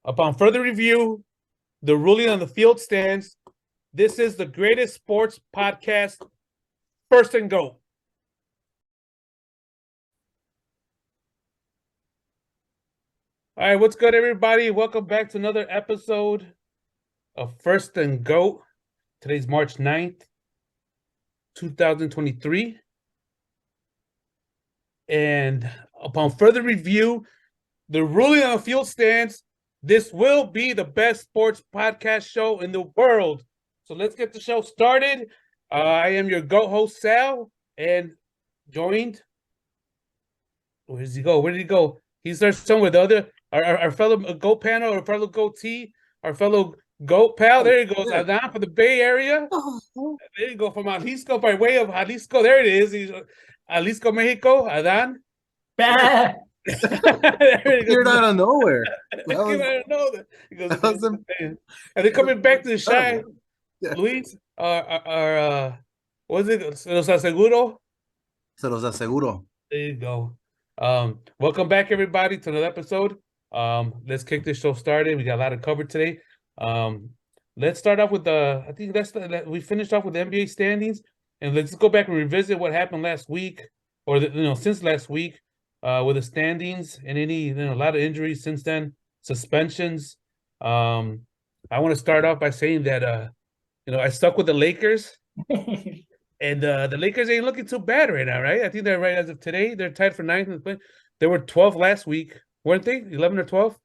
Upon further review, the ruling on the field stands. This is the greatest sports podcast, First and Goat. All right, what's good, everybody? Welcome back to another episode of First and Goat. Today's March 9th, 2023. And upon further review, the ruling on the field stands. This will be the best sports podcast show in the world. So let's get the show started. I am your GOAT host, Sal, and joined. Where does he go? Where did he go? He's there somewhere. The other, our fellow GOAT panel, our fellow GOATee, our fellow GOAT pal. There he goes. Adan from the Bay Area. There you go. From Jalisco, by way of Jalisco. There it is. He's Jalisco, Mexico. Adan. Appeared out of nowhere. And they're coming back to the shy. Luis, what is it? Se los aseguro. Se los aseguro. There you go. Welcome back, everybody, to another episode. Let's kick this show started. We got a lot to cover today. Let's start off with I think we finished off with the NBA standings, and let's go back and revisit what happened last week, or since last week. With the standings and a lot of injuries since then, suspensions. I want to start off by saying that I stuck with the Lakers, and the Lakers ain't looking too bad right now, right? I think they're right as of today. They're tied for 9th. They were 12th last week, weren't they? 11 or 12?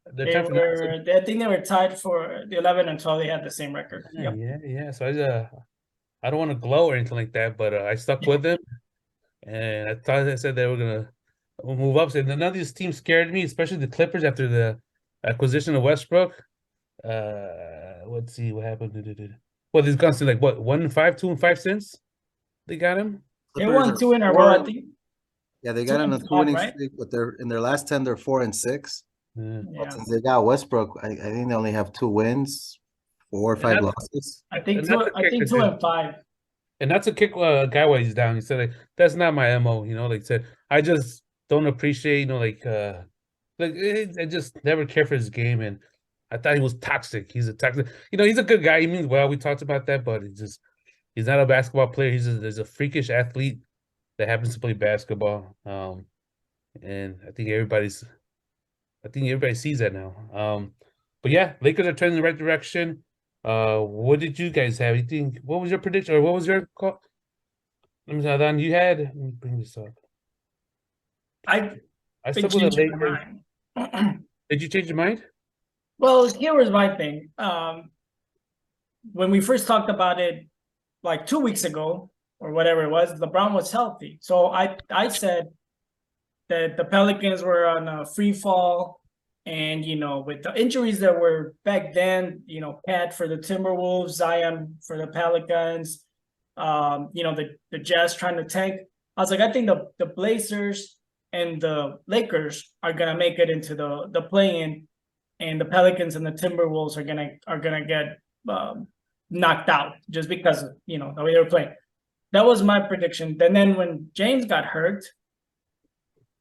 I think they were tied for the 11 and 12. They had the same record. Yeah. So I don't want to glow or anything like that, but I stuck with them. And I said they were going to move up. So none of these teams scared me, especially the Clippers after the acquisition of Westbrook. Let's see what happened. Well, they've gone to 1-5, 2-5 since they got him. They won 2 in a row, I think. Yeah, they got in a 2-winning streak, but in their last 10, they're 4-6. Yeah. Since they got Westbrook, I think they only have 2 wins, 4 or 5 losses. I think 2 and 5. And not to kick a guy while he's down. He said, that's not my MO, said, I just don't appreciate, I just never care for his game. And I thought he was toxic. He's a toxic, he's a good guy. He means well. We talked about that, but he's not a basketball player. He's a freakish athlete that happens to play basketball. And I think everybody sees that now. But yeah, Lakers are turning in the right direction. What did you guys have? What was your prediction, or what was your call? Let me bring this up. I stuck with the Lakers. Did you change your mind? Well, here was my thing. When we first talked about it, like 2 weeks ago or whatever it was, LeBron was healthy. So I said that the Pelicans were on a free fall. And, with the injuries that were back then, Pat for the Timberwolves, Zion for the Pelicans, the Jazz trying to tank. I was like, I think the Blazers and the Lakers are going to make it into the play-in, and the Pelicans and the Timberwolves are going to get knocked out just because of, the way they were playing. That was my prediction. And then when James got hurt,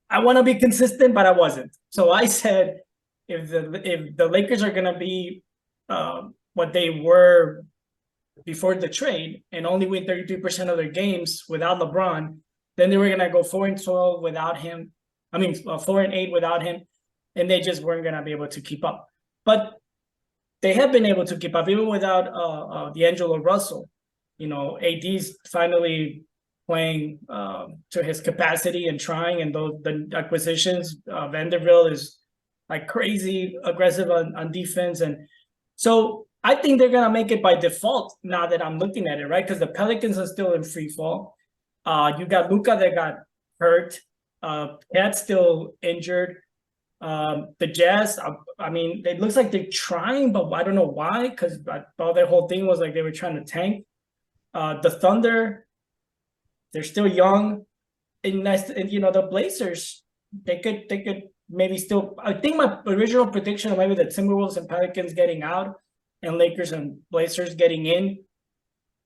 I want to be consistent, but I wasn't. So I said, if the Lakers are going to be what they were before the trade and only win 33% of their games without LeBron, then they were going to go 4-12 without him. 4-8 without him, and they just weren't going to be able to keep up. But they have been able to keep up even without D'Angelo Russell. AD's finally playing to his capacity and trying, and the acquisitions. Vanderbilt is like crazy aggressive on defense. And so I think they're going to make it by default now that I'm looking at it, right? Because the Pelicans are still in free fall. You got Luka that got hurt. Cat's still injured. The Jazz, it looks like they're trying, but I don't know why, because their whole thing was like they were trying to tank. The Thunder, they're still young. And the Blazers, they could maybe still. I think my original prediction of maybe the Timberwolves and Pelicans getting out and Lakers and Blazers getting in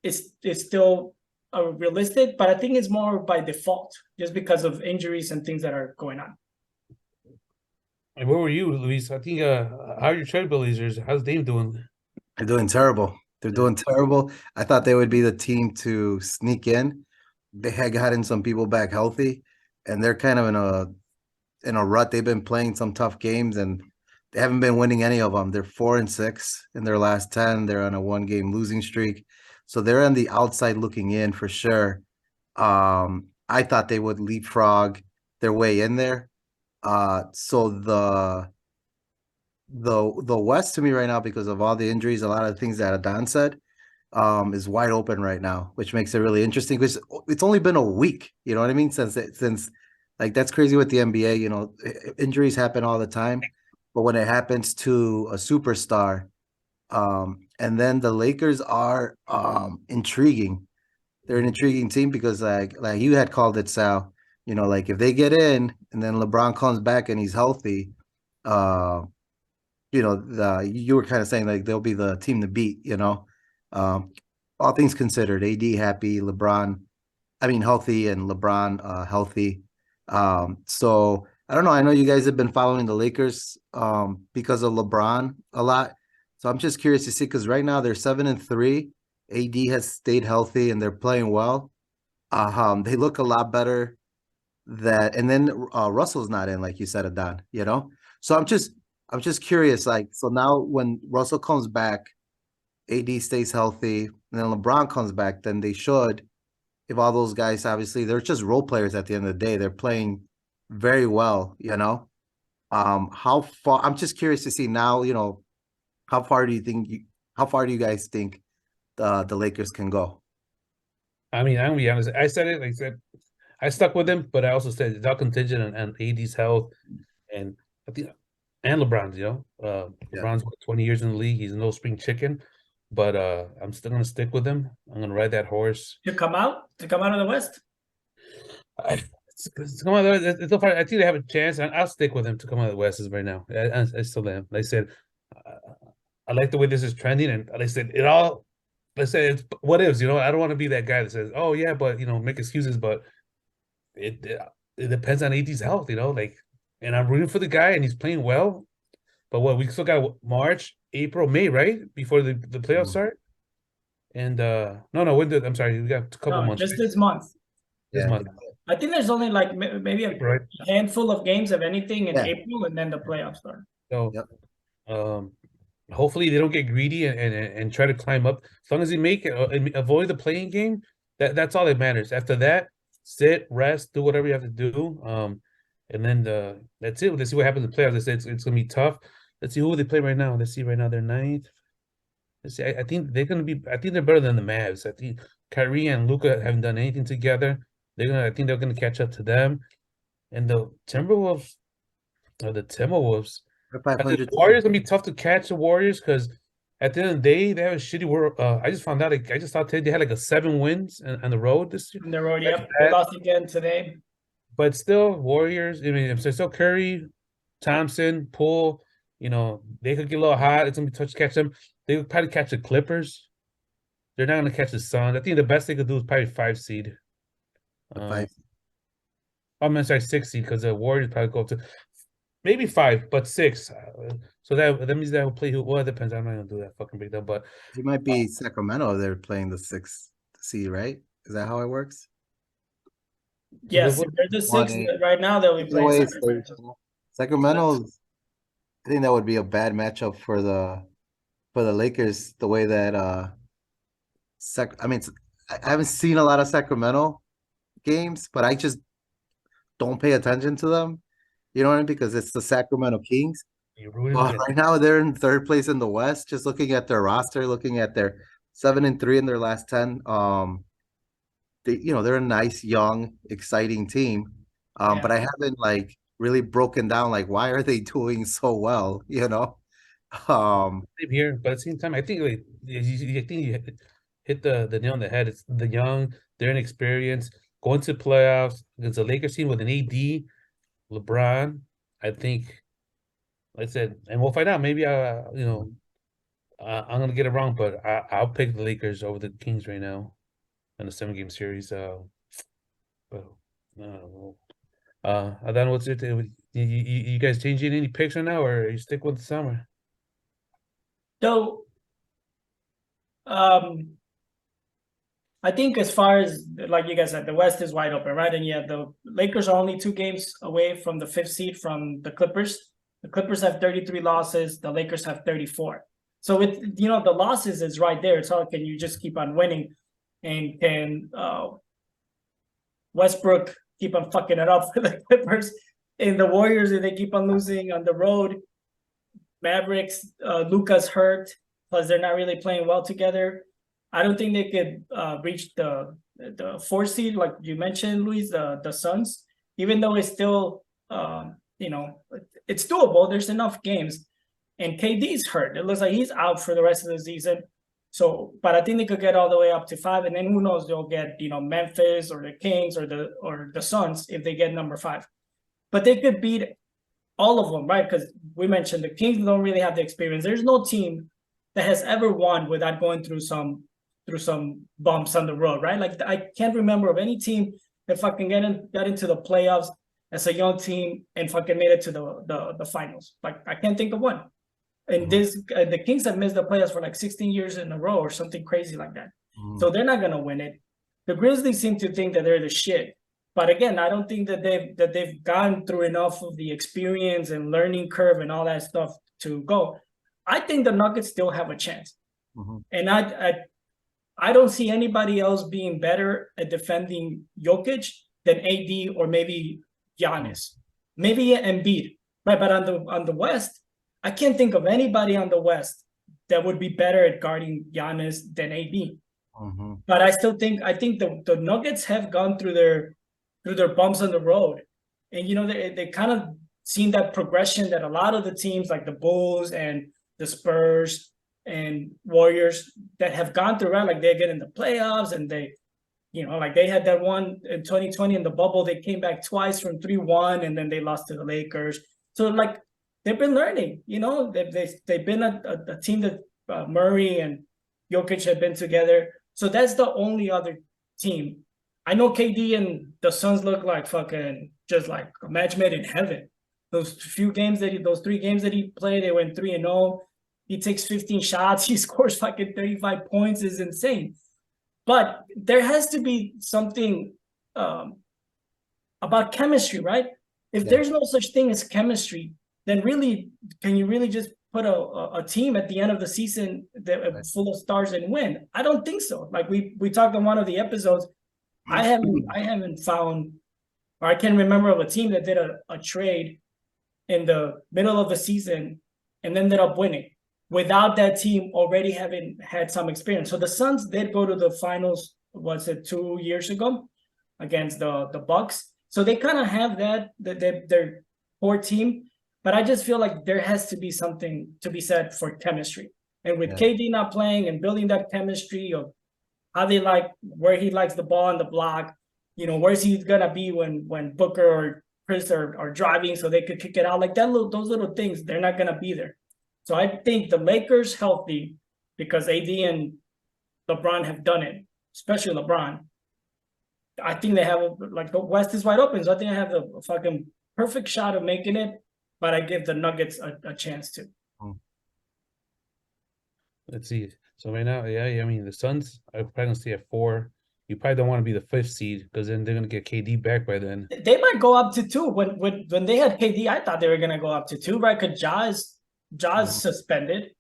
is still realistic, but I think it's more by default just because of injuries and things that are going on. And where were you, Luis? I think how are your trailblazers? How's Dame doing? They're doing terrible. They're doing terrible. I thought they would be the team to sneak in. They had gotten some people back healthy, and they're kind of in a rut. They've been playing some tough games, and they haven't been winning any of them. They're 4-6 in their last 10. They're on a 1-game losing streak, so they're on the outside looking in for sure. I thought they would leapfrog their way in there. So the West to me right now, because of all the injuries, a lot of things that Adon said, is wide open right now, which makes it really interesting because it's only been a week. You know what I mean? Since like that's crazy with the NBA. You know, injuries happen all the time, but when it happens to a superstar, and then the Lakers are intriguing. They're an intriguing team because like you had called it, Sal. You know, like if they get in and then LeBron comes back and he's healthy, uh, you know, you were kind of saying like they'll be the team to beat, you know. Um, all things considered, AD happy, LeBron, I mean healthy, and LeBron healthy. So I don't know. I know you guys have been following the Lakers because of LeBron a lot. So I'm just curious to see because right now they're 7-3. AD has stayed healthy and they're playing well. They look a lot better that, and then Russell's not in, like you said, Adon, you know. So I'm just curious, like, so now when Russell comes back, AD stays healthy, and then LeBron comes back, then they should, if all those guys, obviously, they're just role players at the end of the day. They're playing very well, you know. How far? I'm just curious to see now, you know, how far do you guys think the Lakers can go? I mean, I'm gonna be honest. I said it. Like I said, I stuck with him, but I also said it's all contingent on AD's health, and I think and LeBron's. Yeah. LeBron's what, 20 years in the league. He's no spring chicken, but I'm still gonna stick with him. I'm gonna ride that horse. To come out of the West. Come on, it's so far. I think they have a chance, and I'll stick with him to come out of the West as right now. I still am. Like I said, I like the way this is trending, and like I said, it all. Let's say it's what ifs. I don't want to be that guy that says, "Oh yeah," but make excuses. But it depends on AD's health. And I'm rooting for the guy, and he's playing well. But what we still got March, April, May, right before the playoffs start. And no, I'm sorry, we got a couple No, months just right? this month. This Yeah. month, I think there's only like maybe a right? handful of games, of anything, in Yeah. April, and then the playoffs start. So, Yep. um, hopefully they don't get greedy and try to climb up. As long as they make it, and avoid the playing game, that's all that matters. After that, sit, rest, do whatever you have to do. And then that's it. Let's see what happens in the playoffs. I said it's gonna be tough. Let's see who they play right now. Let's see right now they're ninth. Let's see. I think they're gonna be. I think they're better than the Mavs. I think Kyrie and Luka haven't done anything together. I think they're gonna catch up to them. And the Timberwolves. The Timberwolves. They're The 500. Warriors gonna be tough to catch the Warriors because at the end of the day they have a shitty world. I just found out. I just thought today they had like a 7 wins on the road this year. On the road, That's yep. They bad. lost again today. But still, Warriors. I mean, if they're still Curry, Thompson, Poole, they could get a little hot. It's gonna be tough to catch them. They would probably catch the Clippers. They're not gonna catch the Suns. I think the best they could do is probably 5 seed. The 5. I'm sorry, 6 seed because the Warriors probably go to maybe 5, but 6. So that means that will play who. Well, it depends. I'm not gonna do that fucking breakdown, but It might be Sacramento. They're playing the 6th seed, right? Is that how it works? Yes, what- if they're the One, 6th right now, they'll be Either playing way, Sacramento. Sacramento. I think that would be a bad matchup for the Lakers. The way that I mean, I haven't seen a lot of Sacramento games, but I just don't pay attention to them. You know what I mean? Because it's the Sacramento Kings. You're rooting Well, against. right now they're in 3rd place in the West. Just looking at their roster, looking at their 7-3 in their last 10. They're a nice, young, exciting team. But I haven't like really broken down like why are they doing so well, you know? Same here, but at the same time, I think like I think you hit the nail on the head. It's the young, they're inexperienced, going to playoffs against a Lakers team with an AD, LeBron. I think, like I said, and we'll find out. Maybe I'm gonna get it wrong, but I'll pick the Lakers over the Kings right now in a 7-game series. But I don't know. Adan, what's your thing? You guys changing any picks right now, or you stick with the summer? So, I think as far as like you guys said, the West is wide open, right? And yeah, the Lakers are only 2 games away from the 5th seed from the Clippers. The Clippers have 33 losses. The Lakers have 34. So with the losses is right there. It's all can you just keep on winning, and can Westbrook keep on fucking it up for the Clippers, and the Warriors if they keep on losing on the road. Mavericks, Luka's hurt, plus they're not really playing well together. I don't think they could reach the 4th seed, like you mentioned, Luis, the Suns. Even though it's still, it's doable. There's enough games, and KD's hurt. It looks like he's out for the rest of the season. So, but I think they could get all the way up to 5, and then who knows? They'll get Memphis or the Kings or the Suns if they get number 5. But they could beat all of them, right? Because we mentioned the Kings don't really have the experience. There's no team that has ever won without going through some bumps on the road, right? Like I can't remember of any team that fucking got into the playoffs as a young team and fucking made it to the finals. Like I can't think of one. And the Kings have missed the playoffs for like 16 years in a row or something crazy like that. So they're not gonna win it. The Grizzlies seem to think that they're the shit. But again, I don't think that they've gone through enough of the experience and learning curve and all that stuff to go. I think the Nuggets still have a chance. And I don't see anybody else being better at defending Jokic than AD or maybe Giannis, maybe Embiid, right? But on the West, I can't think of anybody on the West that would be better at guarding Giannis than AD. But I think the Nuggets have gone through their bumps on the road, and they kind of seen that progression that a lot of the teams like the Bulls and the Spurs and Warriors that have gone through, right? Like they get in the playoffs and they, like they had that one in 2020 in the bubble. They came back twice from 3-1 and then they lost to the Lakers. So like they've been learning, they've been a team that Murray and Jokic have been together. So that's the only other team. I know KD and the Suns look like fucking just like a match made in heaven. Those 3 games that he played, they went 3-0. He takes 15 shots. He scores fucking 35 points. Is insane. But there has to be something about chemistry, right? If there's no such thing as chemistry, then really, can you really just put a team at the end of the season that full of stars and win? I don't think so. Like we talked on one of the episodes. I haven't found, or I can't remember of a team that did a trade in the middle of the season and ended up winning without that team already having had some experience. So the Suns did go to the finals, was it 2 years ago, against the Bucks. So they kind of have their core team, but I just feel like there has to be something to be said for chemistry. And with KD not playing and building that chemistry of how they like, where he likes the ball on the block, where's he gonna be when Booker or Chris are driving so they could kick it out, like those little things, they're not gonna be there. So I think the Lakers healthy, because AD and LeBron have done it, especially LeBron. I think they have like the West is wide open, so I think I have a fucking perfect shot of making it, but I give the Nuggets a chance to. Let's see. So right now, I mean the Suns are probably gonna stay at 4. You probably don't want to be the 5th seed because then they're gonna get KD back by then. They might go up to 2. When they had KD, I thought they were gonna go up to 2, right? Because Ja's suspended.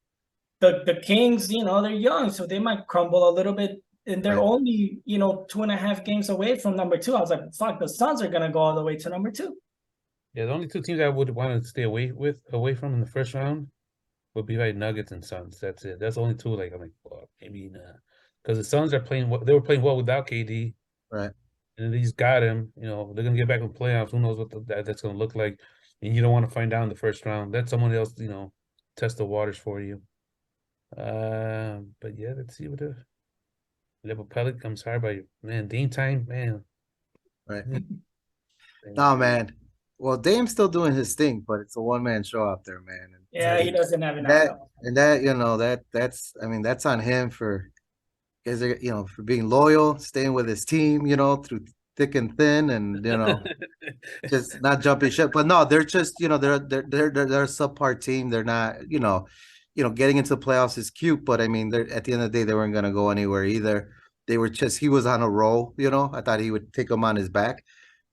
The Kings, they're young, so they might crumble a little bit, and they're only 2.5 games away from number 2. I was like, fuck, the Suns are gonna go all the way to number 2. Yeah, the only 2 teams I would want to stay away from in the first round would be like Nuggets and Suns. That's it. That's the only 2. Like I'm like, well, maybe not, because the Suns are playing. They were playing well without KD, right? And they just got him. They're gonna get back in the playoffs. Who knows what that's gonna look like? And you don't want to find out in the first round. Let someone else, test the waters for you. But yeah, let's see what the level pellet comes hard by man. Dame time, man. Right. No, man. Well, Dame's still doing his thing, but it's a one-man show out there, man. And yeah, he doesn't have enough. That's on him for, for being loyal, staying with his team, through thick and thin, and just not jumping ship. But no, they're just they're a subpar team. They're not getting into the playoffs is cute, but I mean, they're at the end of the day they weren't gonna go anywhere either. They were just he was on a roll. I thought he would take them on his back,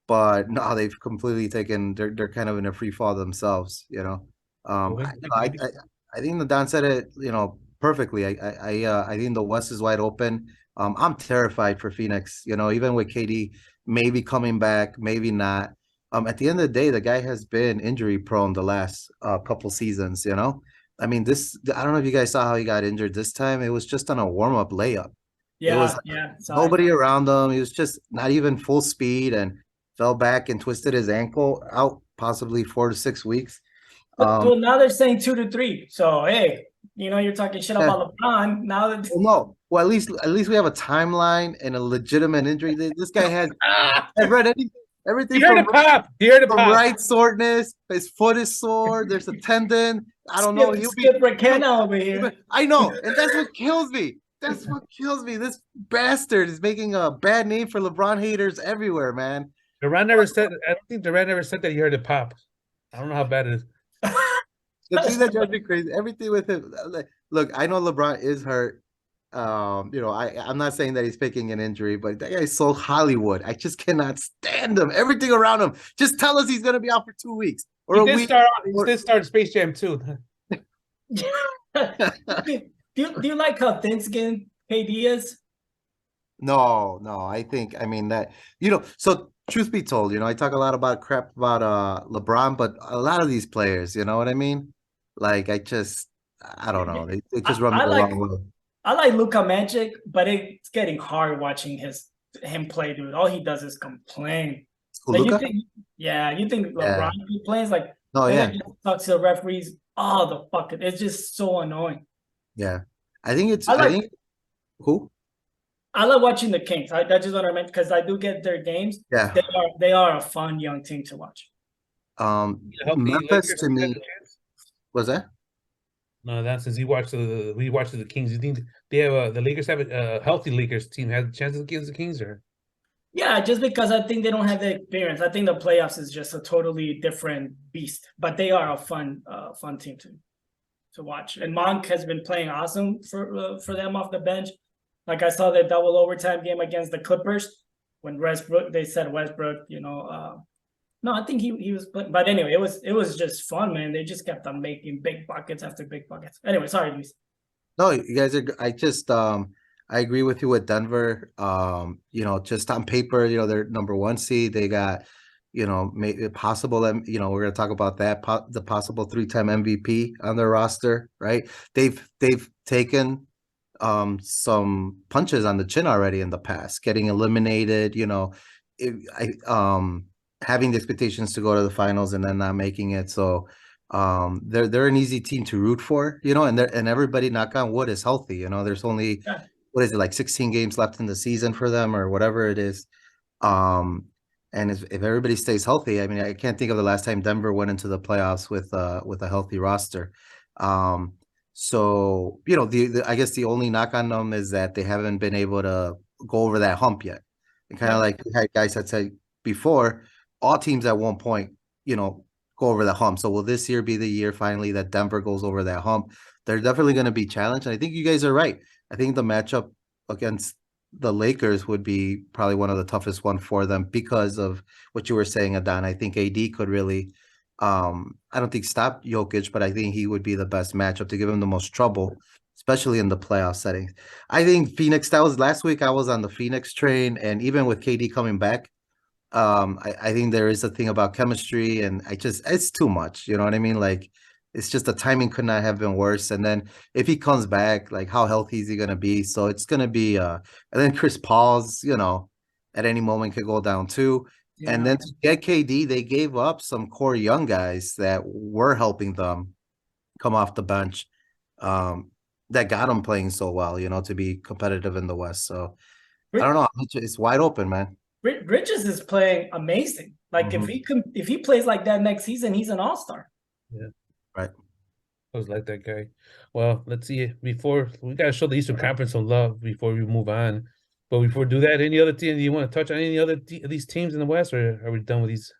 but no, they've completely taken. They're kind of in a free fall themselves. I think the Don said it perfectly. I think the West is wide open. I'm terrified for Phoenix. Even with KD maybe coming back, maybe not. At the end of the day, the guy has been injury prone the last couple seasons. I mean, I don't know if you guys saw how he got injured this time. It was just on a warm up layup. It was nobody around him. He was just not even full speed and fell back and twisted his ankle, out possibly 4 to 6 weeks. But now they're saying 2 to 3. So hey, you're talking shit about LeBron now. That well, at least we have a timeline and a legitimate injury. This guy has. I've read everything. You heard it pop. You heard it pop. Right soreness. His foot is sore. There's a tendon. I don't know. He'll Skip McKenna over here. I know, and that's what kills me. That's what kills me. This bastard is making a bad name for LeBron haters everywhere, man. Durant never said. I don't think Durant never said that he heard it pop. I don't know how bad it is. The thing that drives me crazy, everything with him. Look, I know LeBron is hurt. I'm not saying that he's faking an injury, but that guy's so Hollywood. I just cannot stand him. Everything around him. Just tell us he's going to be out for 2 weeks or a week. He did start Space Jam too. Do you like how thin-skinned KD is? No. I mean that So truth be told, I talk a lot about crap about LeBron, but a lot of these players, you know what I mean? Like I don't know. They just run me the wrong way. I like Luka Magic, but it's getting hard watching him play, dude. All he does is complain. Like, you think LeBron complains like just talks to the referees. Oh, the fucking it's just so annoying. Yeah. I think who? I like watching the Kings. That's just what I meant because I do get their games. Yeah. They are a fun young team to watch. Memphis to me was that? No, that's since he watched the Kings. You think they have the Lakers have a healthy Lakers team has a chance against the Kings or? Yeah, just because I think they don't have the experience. I think the playoffs is just a totally different beast. But they are a fun team to watch. And Monk has been playing awesome for them off the bench. Like I saw the double overtime game against the Clippers when they said Westbrook, no, I think he was playing. But anyway, it was just fun, man. They just kept on making big buckets after big buckets. Anyway, sorry, Luis. No, you guys are. I agree with you with Denver. Just on paper, they're number 1 seed. They got, maybe possible. We're gonna talk about that. The possible 3-time MVP on their roster, right? They've taken some punches on the chin already in the past, getting eliminated. Having the expectations to go to the finals and then not making it. So they're an easy team to root for, and everybody, knock on wood, is healthy. There's only what is it, like 16 games left in the season for them or whatever it is. And if everybody stays healthy, I mean, I can't think of the last time Denver went into the playoffs with a healthy roster. So I guess the only knock on them is that they haven't been able to go over that hump yet. And kind of like guys had said before, all teams at one point, go over that hump. So will this year be the year finally that Denver goes over that hump? They're definitely going to be challenged. And I think you guys are right. I think the matchup against the Lakers would be probably one of the toughest one for them because of what you were saying, Adon. I think AD could really, I don't think stop Jokic, but I think he would be the best matchup to give him the most trouble, especially in the playoff settings. I think Phoenix, that was last week, I was on the Phoenix train, and even with KD coming back, I think there is a thing about chemistry, and it's too much. You know what I mean? Like, it's just the timing could not have been worse. And then if he comes back, like, how healthy is he going to be? So it's going to be, and then Chris Paul's, at any moment could go down too. Yeah. And then to get KD, they gave up some core young guys that were helping them come off the bench, that got them playing so well, to be competitive in the West. So I don't know. It's wide open, man. Bridges is playing amazing. Like if he plays like that next season, he's an all-star. Yeah. Right. I was like that guy. Well, let's see. Before we gotta show the Eastern Conference some love before we move on. But before we do that, any other team? Do you want to touch on any other these teams in the West, or are we done with these?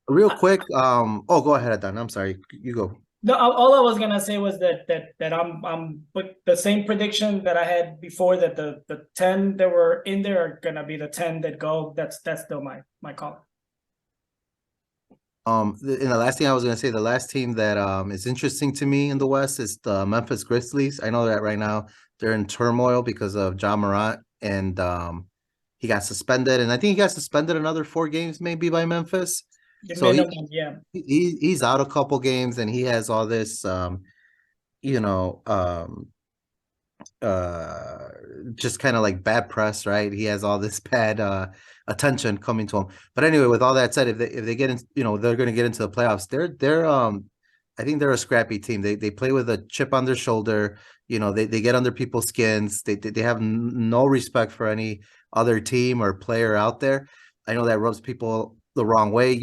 Real quick, oh, go ahead, Adon. I'm sorry. You go. No, all I was gonna say was that I'm with the same prediction that I had before, that the 10 that were in there are gonna be the 10 that go. That's still my call. And the last thing I was gonna say, the last team that is interesting to me in the West is the Memphis Grizzlies. I know that right now they're in turmoil because of Ja Morant, and he got suspended, and I think he got suspended another 4 games maybe by Memphis. The So minimum, yeah. he's out a couple games, and he has all this you know just kind of like bad press, right? He has all this bad attention coming to him. But anyway, with all that said, if they get in, they're going to get into the playoffs. They're I think they're a scrappy team. They play with a chip on their shoulder. They get under people's skins. They have no respect for any other team or player out there. I know that rubs people the wrong way.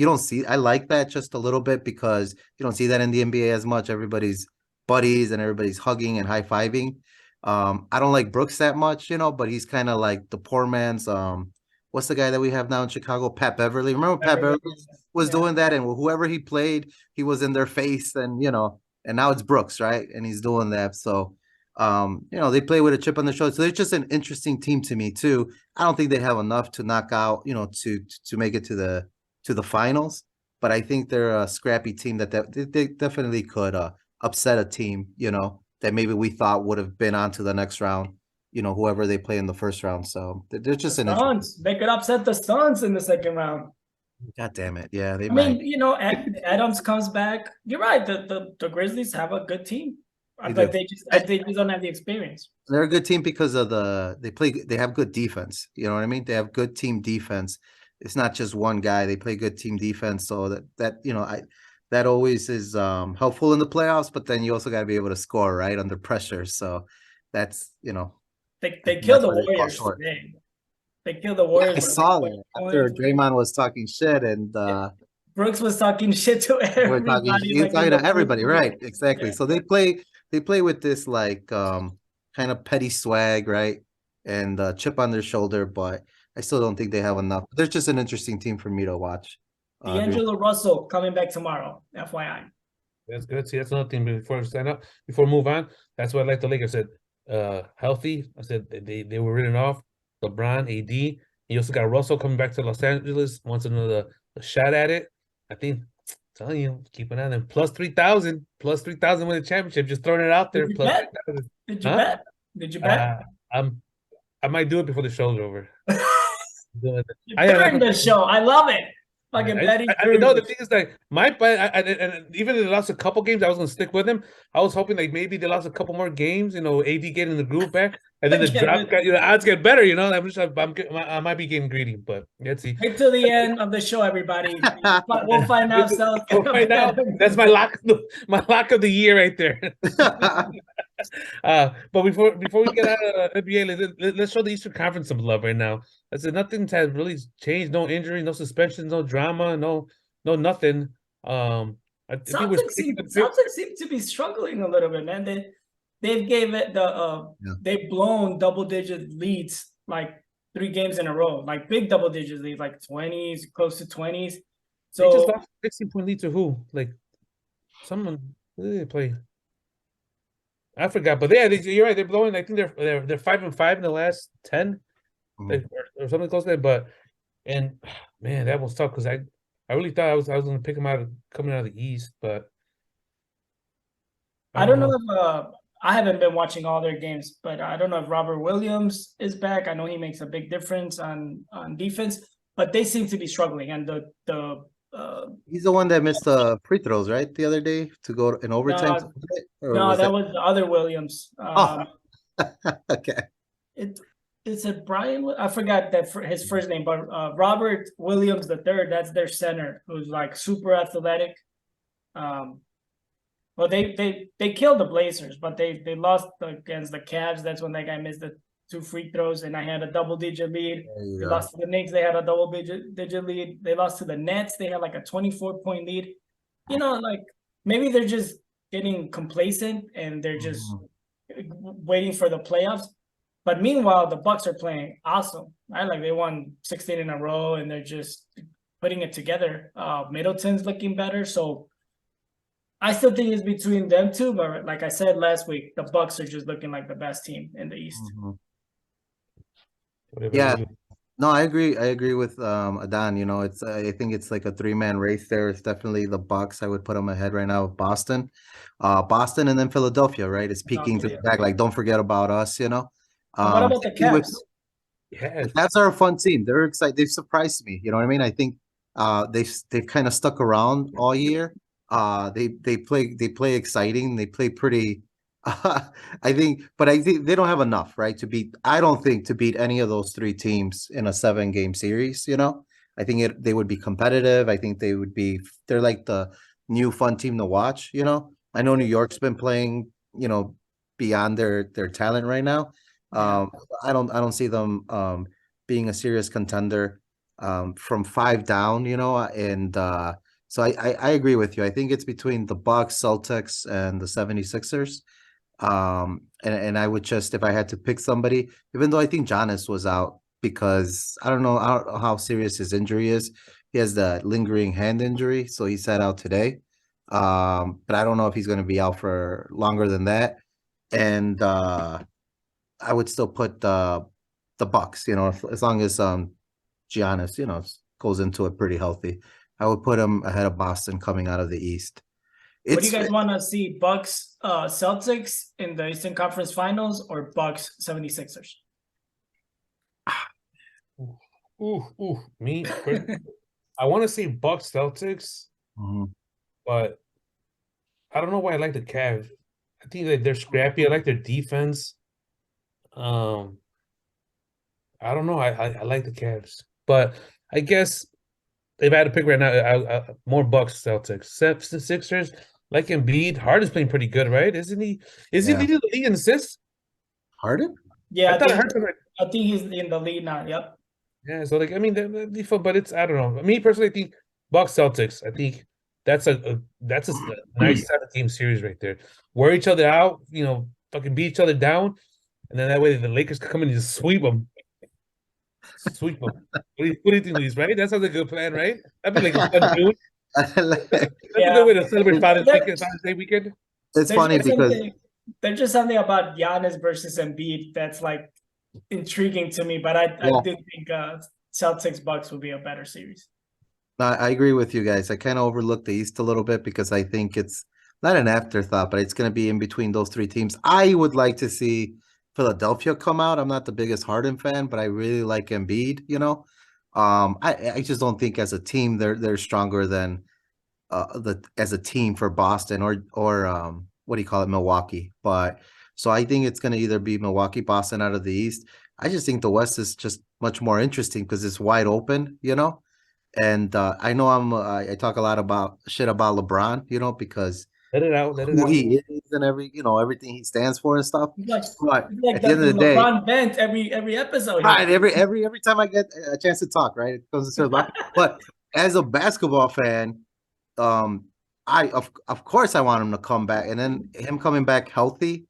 I like that just a little bit, because you don't see that in the NBA as much. Everybody's buddies and everybody's hugging and high-fiving. I don't like Brooks that much, but he's kind of like the poor man's what's the guy that we have now in Chicago? Pat Beverly. Remember Pat Beverly was doing that, and whoever he played, he was in their face, and and now it's Brooks, right? And he's doing that. So they play with a chip on their shoulder. So they're just an interesting team to me too. I don't think they have enough to knock out, to make it to the finals, but I think they're a scrappy team that they definitely could upset a team, that maybe we thought would have been on to the next round, whoever they play in the first round. So they're just an Suns. They could upset the Suns in the second round. God damn it. Yeah, they I might. mean, Adams comes back. You're right. The Grizzlies have a good team. They But do. they just don't have the experience. They're a good team because of they have good defense. You know what I mean? They have good team defense. It's not just one guy. They play good team defense. So that always is helpful in the playoffs, but then you also got to be able to score, right, under pressure. So that's, They killed the Warriors today. They killed the Warriors. I saw that after Draymond was talking shit, and Brooks was talking shit to everybody. He was talking to everybody, right? Exactly. Yeah. So they play with this like kind of petty swag, right? And chip on their shoulder, but I still don't think they have enough. They're just an interesting team for me to watch. D'Angelo Russell coming back tomorrow, FYI. That's good. See, that's another thing before we move on. That's what I like the Lakers said. Healthy. I said they were written off. LeBron, AD. You also got Russell coming back to Los Angeles. Wants another shot at it. I think, telling you, keep an eye on them. Plus 3,000 win the championship. Just throwing it out there. Did you bet? Did you bet? I might do it before the show's over. I turned the show. I love it. Fucking betting. I know the thing is like and even if they lost a couple games, I was gonna stick with them. I was hoping like maybe they lost a couple more games, AD getting the groove back, and then the drop got, the odds get better. I might be getting greedy, but let's see. Wait till the end of the show, everybody. We'll find out. We'll find out. That's my lock of the year right there. But before we get out of NBA, let's show the Eastern Conference some love right now. I said nothing has really changed. No injury, no suspensions, no drama, no nothing. Celtics seem to be struggling a little bit, man. They've gave it they've blown double-digit leads like 3 games in a row, like big double-digit leads, like 20s, close to 20s. So they just lost 16-point lead to who? Like someone. Who did they play? I forgot, but yeah, you're right. They're blowing. I think they're 5-5 in the last 10, or something close to that. But man, that was tough because I really thought I was going to pick them coming out of the East, but I don't know if I haven't been watching all their games, but I don't know if Robert Williams is back. I know he makes a big difference on defense, but they seem to be struggling. And he's the one that missed the free throws, right, the other day to go in overtime. No, that was the other Williams. Okay. It's a Brian. I forgot his first name, but Robert Williams III. That's their center, who's like super athletic. Well, they killed the Blazers, but they lost against the Cavs. That's when that guy missed the 2 free throws, and I had a double-digit lead. They lost to the Knicks. They had a double-digit lead. They lost to the Nets. They had like a 24-point lead. Like maybe they're just getting complacent and they're just waiting for the playoffs. But meanwhile, the Bucks are playing awesome, right? Like they won 16 in a row, and they're just putting it together. Middleton's looking better, so I still think it's between them two. But like I said last week, the Bucks are just looking like the best team in the East. Yeah, no, I agree. I agree with Adan. You know, it's I think it's like a three-man race there. It's definitely the Bucks. I would put them ahead right now of Boston. Boston and then Philadelphia, right? It's peeking to the back. Like, don't forget about us, you know. And what about the Cavs? The Cavs are a fun team. They're excited. They've surprised me. You know what I mean? I think they've kind of stuck around all year. They play exciting. They play pretty. I think they don't have enough, right, to beat. I don't think to beat any of those three teams in a 7-game series. You know, I think they would be competitive. I think they would be. They're like the new fun team to watch. You know, I know New York's been playing, you know, beyond their talent right now. Yeah. I don't see them being a serious contender from 5 down. You know, and so I agree with you. I think it's between the Bucks, Celtics, and the 76ers. And I would just, if I had to pick somebody, even though I think Giannis was out because I don't know how serious his injury is. He has the lingering hand injury, so he sat out today. But I don't know if he's going to be out for longer than that. And I would still put the Bucks, you know, as long as Giannis, you know, goes into it pretty healthy. I would put him ahead of Boston coming out of the East. What do you guys want to see? Bucks, Celtics in the Eastern Conference Finals, or Bucks 76ers? Me. I want to see Bucks Celtics, but I don't know why I like the Cavs. I think that they're scrappy. I like their defense. I don't know. I like the Cavs, but I guess if I had to pick right now, I more Bucks Celtics. Sixers. Like Embiid, Harden's playing pretty good, right? Isn't he? Is he leading the league in assists? Harden? Yeah, I think he's in the lead now. Yep. Yeah, so like I mean, but it's I don't know. Me personally, I think Bucks Celtics. I think that's a nice 7-game series right there. Wear each other out, you know, fucking beat each other down, and then that way the Lakers can come in and just sweep them. Sweep them. What do you think, Luis? Right? That sounds like a good plan, right? That'd be like a fun dude. That's a good way to celebrate Father's Day weekend. It's funny because there's just something about Giannis versus Embiid that's like intriguing to me, but I do think Celtics Bucks will be a better series. I agree with you guys. I kind of overlooked the East a little bit because I think it's not an afterthought, but it's going to be in between those three teams. I would like to see Philadelphia come out. I'm not the biggest Harden fan, but I really like Embiid. You know, I just don't think as a team they're stronger than as a team for Boston or what do you call it, Milwaukee. But so I think it's going to either be Milwaukee, Boston out of the East. I just think the West is just much more interesting because it's wide open, you know. And I know I talk a lot about LeBron, you know, because let it out. Who he is and everything he stands for and stuff. Like at the end of the day, LeBron vent every episode. Right, every time I get a chance to talk, right, it comes to LeBron. But as a basketball fan, I of course I want him to come back, and then him coming back healthy,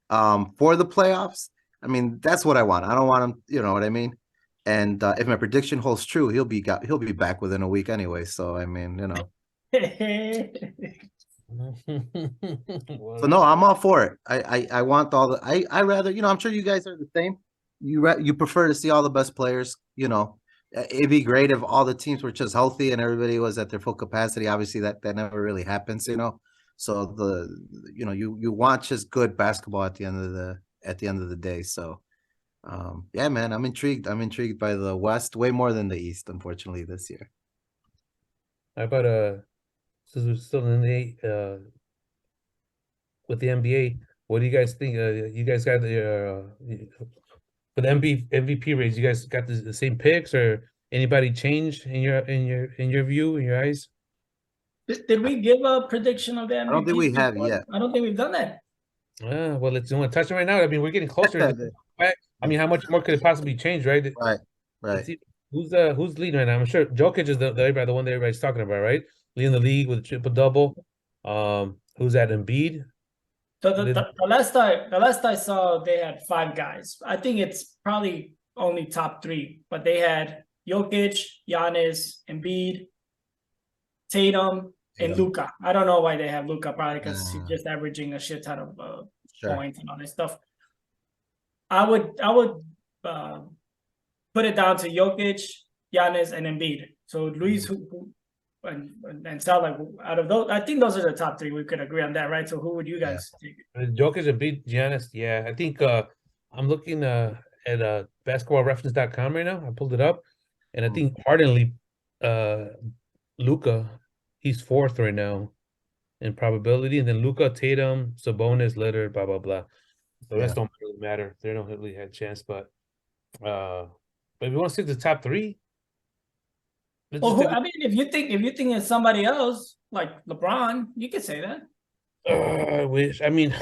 for the playoffs. I mean, that's what I want. I don't want him, you know what I mean. And if my prediction holds true, he'll be back within a week anyway. So I mean, you know. So no, I'm all for it. I want all the. I rather, you know, I'm sure you guys are the same. You prefer to see all the best players, you know. It'd be great if all the teams were just healthy and everybody was at their full capacity. Obviously, that never really happens, you know. So you want just good basketball at the end of the day. So, yeah, man, I'm intrigued. I'm intrigued by the West way more than the East, unfortunately, this year. How about since we're still in the with the NBA, what do you guys think? You guys got the for the MVP race, you guys got the same picks, or anybody change in your view, in your eyes? Did we give a prediction of the MVP? I don't think we have yet. I don't think we've done that. Well, let's want to touch it right now. I mean, we're getting closer. I mean, how much more could it possibly change, right? Right. Who's leading right now? I'm sure Jokic is the one that everybody's talking about, right? Leading the league with a triple double. Who's that? Embiid. So the last I saw, they had 5 guys. I think it's probably only top 3, but they had Jokic, Giannis, Embiid, Tatum, and Luka. I don't know why they have Luka, probably because he's just averaging a shit ton of points and all this stuff. I would put it down to Jokic, Giannis, and Embiid. So Luis, who and Sal, like out of those, I think those are the top 3. We could agree on that, right? So who would you guys take? Jokic and beat Giannis. Yeah, I think I'm looking at basketballreference.com right now. I pulled it up, and I think pardonly, Luka, he's 4th right now in probability, and then Luka, Tatum, Sabonis, Lillard, blah blah blah. The rest don't really matter. They don't really have a chance, but if you want to stick to the top 3. Well, I mean, if you think it's somebody else like LeBron, you could say that. I wish. I mean,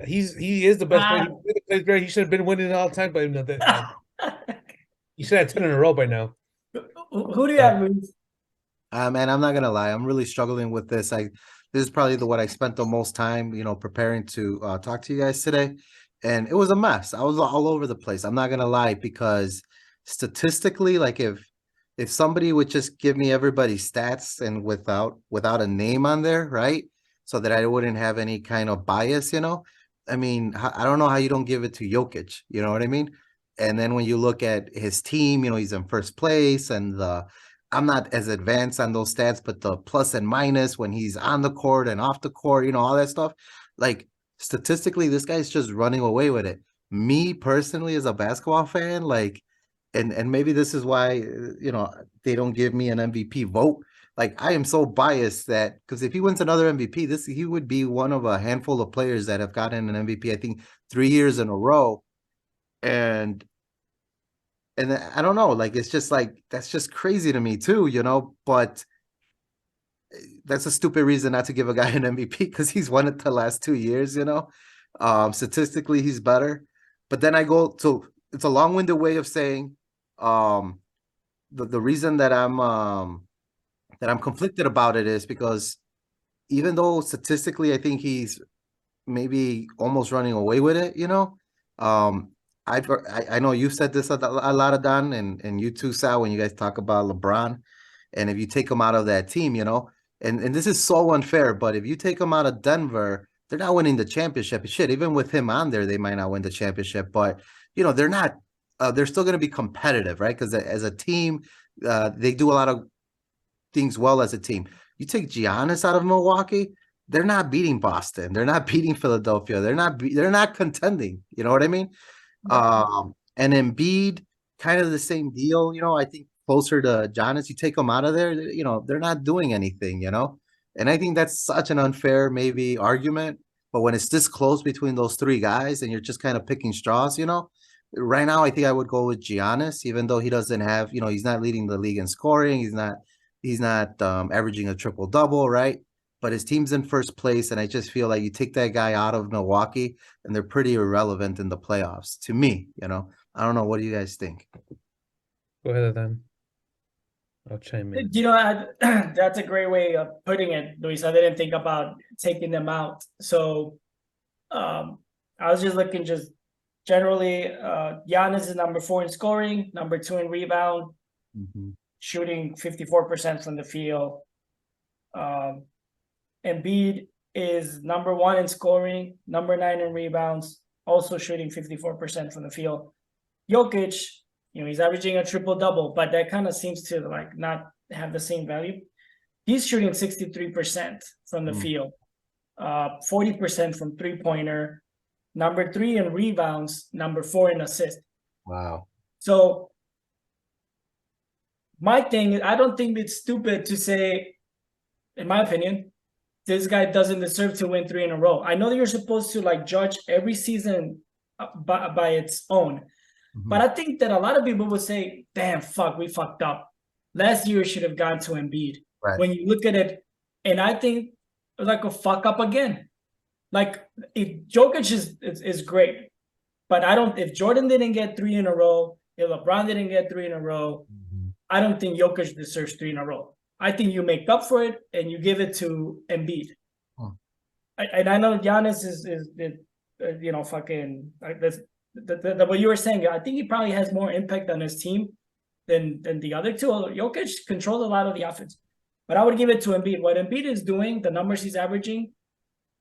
he is the best player. He should have been winning all the time, but not that. He should have 10 in a row by now. Who do you have, Luis? Man, I'm not gonna lie. I'm really struggling with this. This is probably what I spent the most time, preparing to talk to you guys today, and it was a mess. I was all over the place. I'm not gonna lie, because statistically, like if somebody would just give me everybody's stats and without a name on there, right? So that I wouldn't have any kind of bias, I mean, I don't know how you don't give it to Jokic, you know what I mean? And then when you look at his team, he's in first place, and I'm not as advanced on those stats, but the plus and minus when he's on the court and off the court, all that stuff, like statistically, this guy's just running away with it. Me personally, as a basketball fan, like, and maybe this is why, they don't give me an MVP vote. Like, I am so biased that, because if he wins another MVP, he would be one of a handful of players that have gotten an MVP, I think 3 years in a row. And I don't know, like, it's just like, that's just crazy to me too, but that's a stupid reason not to give a guy an MVP, because he's won it the last 2 years, statistically he's better. But then I go to, it's a long-winded way of saying, the reason that I'm conflicted about it is because even though statistically I think he's maybe almost running away with it, I know you said this a lot of Don, and you too, Sal, when you guys talk about LeBron, and if you take him out of that team, and this is so unfair, but if you take him out of Denver, they're not winning the championship. Shit, even with him on there, they might not win the championship, but they're not. They're still going to be competitive, right? Because as a team, they do a lot of things well as a team. You take Giannis out of Milwaukee, they're not beating Boston. They're not beating Philadelphia. They're not contending. You know what I mean? And Embiid, kind of the same deal. I think closer to Giannis. You take them out of there, they're not doing anything. And I think that's such an unfair maybe argument. But when it's this close between those 3 guys, and you're just kind of picking straws, right now I think I would go with Giannis, even though he doesn't have, he's not leading the league in scoring. He's not averaging a triple-double, right? But his team's in first place, and I just feel like you take that guy out of Milwaukee, and they're pretty irrelevant in the playoffs to me. I don't know. What do you guys think? Go ahead, then. I'll chime in. That's a great way of putting it, Luis. I didn't think about taking them out. So I was just looking just generally. Giannis is number 4 in scoring, number 2 in rebound, shooting 54% from the field. Embiid is number 1 in scoring, number 9 in rebounds, also shooting 54% from the field. Jokic, he's averaging a triple-double, but that kind of seems to like not have the same value. He's shooting 63% from the field, 40% from three-pointer, number 3 in rebounds, number 4 in assists. Wow. So my thing is, I don't think it's stupid to say, in my opinion, this guy doesn't deserve to win 3 in a row. I know that you're supposed to like judge every season by its own. But I think that a lot of people would say, damn, we fucked up. Last year should have gone to Embiid. Right. When you look at it, and I think like a fuck up again. Like, if Jokic is great, but if Jordan didn't get 3 in a row, if LeBron didn't get 3 in a row, I don't think Jokic deserves 3 in a row. I think you make up for it and you give it to Embiid. and I know Giannis is you know, fucking like this. What you were saying, I think he probably has more impact on his team than the other two. Jokic controls a lot of the offense, but I would give it to Embiid. What Embiid is doing, the numbers he's averaging,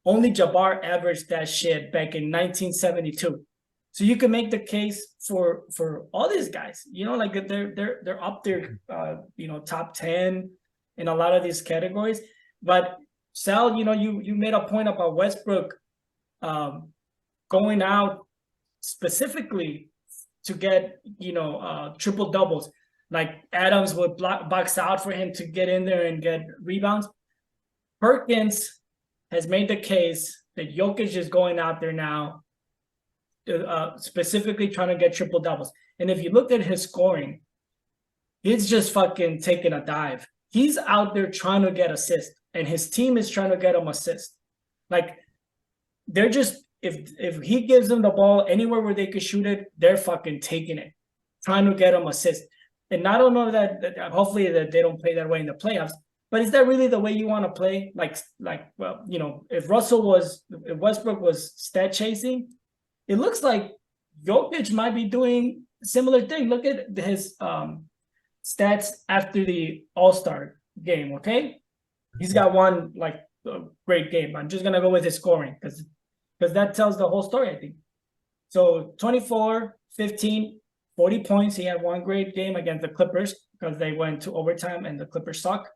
only Jabbar averaged that shit back in 1972. So you can make the case for all these guys. You know, like they're up there, you know, top 10 in a lot of these categories. But Sal, you know, you made a point about Westbrook going out specifically to get, you know, triple doubles. Like Adams would box out for him to get in there and get rebounds. Perkins has made the case that Jokic is going out there now, specifically trying to get triple doubles. And if you looked at his scoring, he's just fucking taking a dive. He's out there trying to get assists, and his team is trying to get him assists. Like they're just, if he gives them the ball anywhere where they could shoot it, they're fucking taking it, trying to get him assists. And I don't know that hopefully that they don't play that way in the playoffs. But is that really the way you want to play? Like, well, you know, if Westbrook was stat chasing, it looks like Jokic might be doing a similar thing. Look at his stats after the All-Star game, okay? He's got one, like, great game. I'm just going to go with his scoring because that tells the whole story, I think. So 24, 15, 40 points. He had one great game against the Clippers because they went to overtime and the Clippers suck.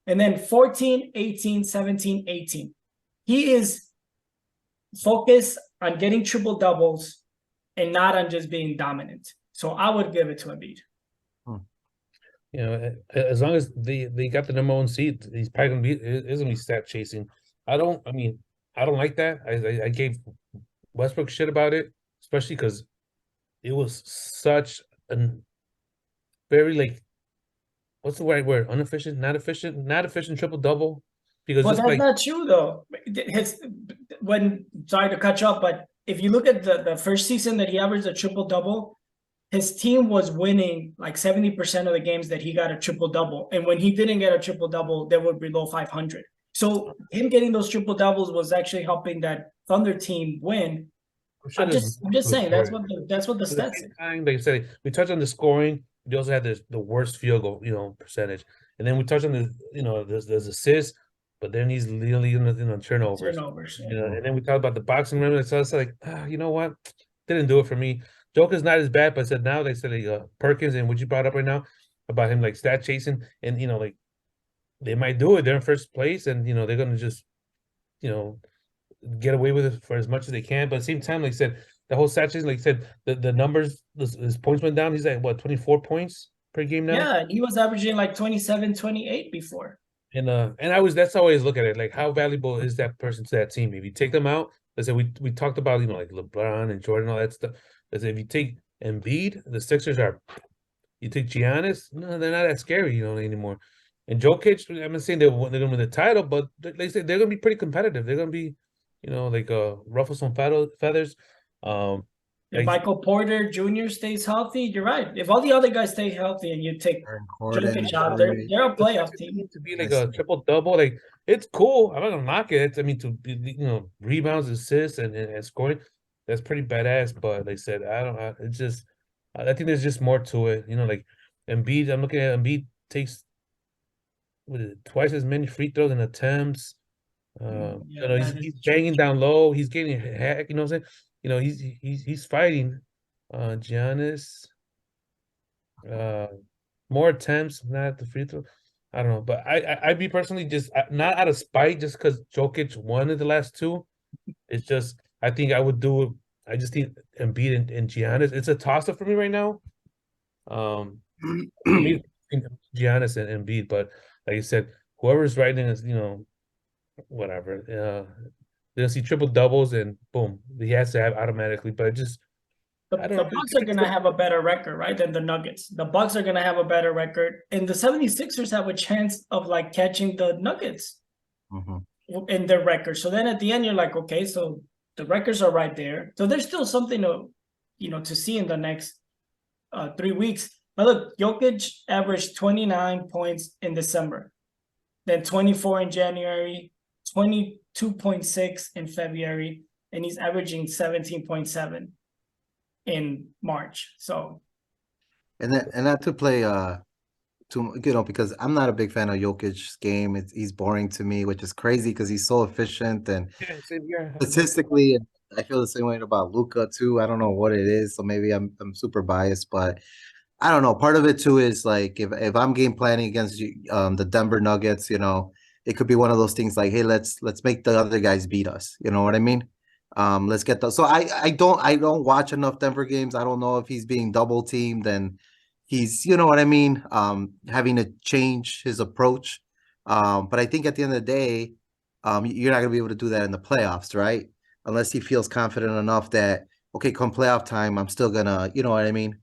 And then 14, 18, 17, 18. He is focused on getting triple doubles and not on just being dominant. So I would give it to Embiid. You know, as long as they got the number one seed, he's probably gonna be stat chasing. I don't like that. I gave Westbrook shit about it, especially because it was such a very, like, what's the right word? Inefficient, not efficient triple double. Because well, that's like, not true though. Sorry to cut you off, but if you look at the first season that he averaged a triple double, his team was winning like 70% of the games that he got a triple double. And when he didn't get a triple double, they were below 500. So him getting those triple doubles was actually helping that Thunder team win. I'm just saying that's what the stats say. Like I said, we touched on the scoring. We also had the worst field goal, you know, percentage, and then we touched on the, you know, there's assists, but then he's literally in turnovers. Yeah. You know, and then we talked about the boxing. Remember, so it's like, you know what, didn't do it for me. Joker's not as bad, but I said now they said Perkins and what you brought up right now about him like stat chasing, and you know, like they might do it. They're in first place, and you know they're gonna just, you know, get away with it for as much as they can. But at the same time, like I said, the whole stat chasing, like I said, the numbers, his points went down. He's like, what, 24 points per game now? Yeah, he was averaging like 27, 28 before. And that's how I always look at it. Like, how valuable is that person to that team? If you take them out, let's say we talked about, you know, like LeBron and Jordan, all that stuff. Let's say if you take Embiid, the Sixers are. You take Giannis, no, they're not that scary, you know, anymore. And Jokic, I'm not saying they're gonna win the title, but they say they're gonna be pretty competitive. They're gonna be, you know, like ruffle some feathers. If Michael Porter Jr. stays healthy, you're right. If all the other guys stay healthy and you take Jokic out, they're a playoff team. To be like a triple double, like it's cool. I'm not gonna knock it. I mean, to be, you know, rebounds, assists, and scoring, that's pretty badass. But like I said, it's just, I think there's just more to it. You know, like Embiid. I'm looking at Embiid takes twice as many free throws and attempts. You know, he's banging down low. He's getting hack. You know what I'm saying? You know, he's fighting. Giannis, more attempts, not the free throw. I don't know, but I'd be personally just not out of spite, just because Jokic won in the last two. It's just, I think I would do it. I just think Embiid and Giannis. It's a toss up for me right now. Giannis and Embiid, but like you said, whoever's writing is, you know, whatever. They'll see triple doubles and boom, he has to have automatically. But just the Bucks are gonna have a better record, right, than the Nuggets. The Bucks are gonna have a better record, and the 76ers have a chance of like catching the Nuggets in their record. So then at the end, you're like, okay, so the records are right there. So there's still something to, you know, to see in the next 3 weeks. But look, Jokic averaged 29 points in December, then 24 in January, 22.6 in February, and he's averaging 17.7 in March. So, and not to play because I'm not a big fan of Jokic's game. He's boring to me, which is crazy because he's so efficient and Yeah, same here. statistically, and I feel the same way about Luka too. I don't know what it is, so maybe I'm super biased, but I don't know. Part of it too is like if I'm game planning against the Denver Nuggets, it could be one of those things like, hey, let's make the other guys beat us. You know what I mean? Let's get those. So I don't watch enough Denver games. I don't know if he's being double teamed and he's, you know what I mean, having to change his approach. But I think at the end of the day, you're not gonna be able to do that in the playoffs, right? Unless he feels confident enough that, okay, come playoff time, I'm still gonna, you know what I mean,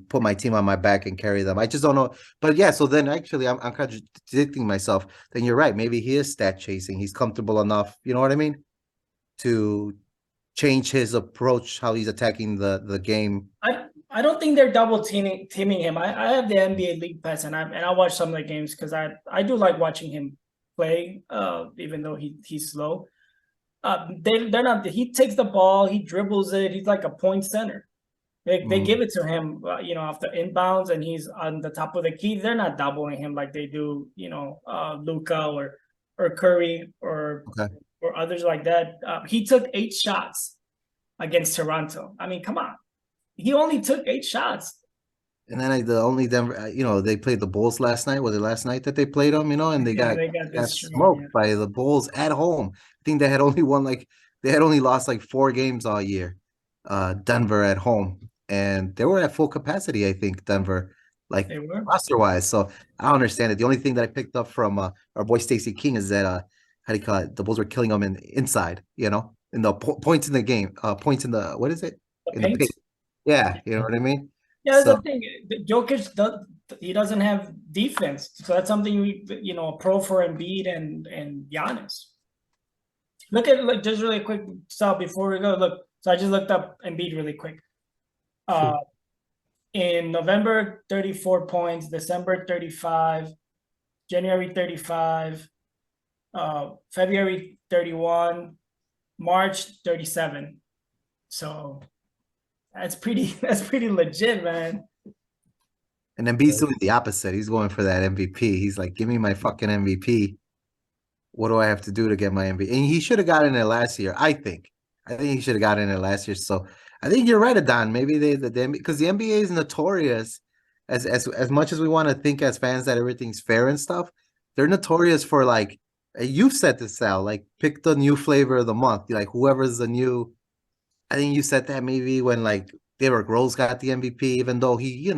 put my team on my back and carry them. I just don't know. But yeah, so then actually I'm contradicting myself. Then you're right. Maybe he is stat chasing. He's comfortable enough, you know what I mean, to change his approach, how he's attacking the game. I don't think they're double teaming him. I have the NBA League Pass, and I watch some of the games because I do like watching him play, even though he's slow. They're not. He takes the ball, he dribbles it. He's like a point center. They give it to him, off the inbounds, and he's on the top of the key. They're not doubling him like they do, Luka or Curry or others like that. He took 8 shots against Toronto. I mean, come on, he only took 8 shots. And then the only Denver, they played the Bulls last night. Was it last night that they played them? And they got smoked by the Bulls at home. I think they had only lost like 4 games all year. Denver at home, and they were at full capacity. I think Denver, like roster wise. So I don't understand it. The only thing that I picked up from our boy Stacey King is that how do you call it? The Bulls were killing them inside. In the points in the game. Points in the what is it? In the paint. Yeah, you know what I mean. Yeah, that's the thing. Jokic doesn't have defense, so that's something a pro for Embiid and Giannis. Look at just really quick stuff before we go. Look, so I just looked up Embiid really quick. In November, 34 points. December, 35. January, 35. February, 31. March, 37. So that's pretty legit, man. And Embiid's doing the opposite. He's going for that MVP. He's like, give me my fucking MVP. What do I have to do to get my MVP? And he should have gotten it last year, I think. He should have gotten it last year. So I think you're right, Adon. Maybe because the NBA is notorious, as much as we want to think as fans that everything's fair and stuff, they're notorious for, like, you've said this, Sal, like, pick the new flavor of the month. Like, whoever's the new, I think you said that maybe when, like, Derrick Rose got the MVP, even though he,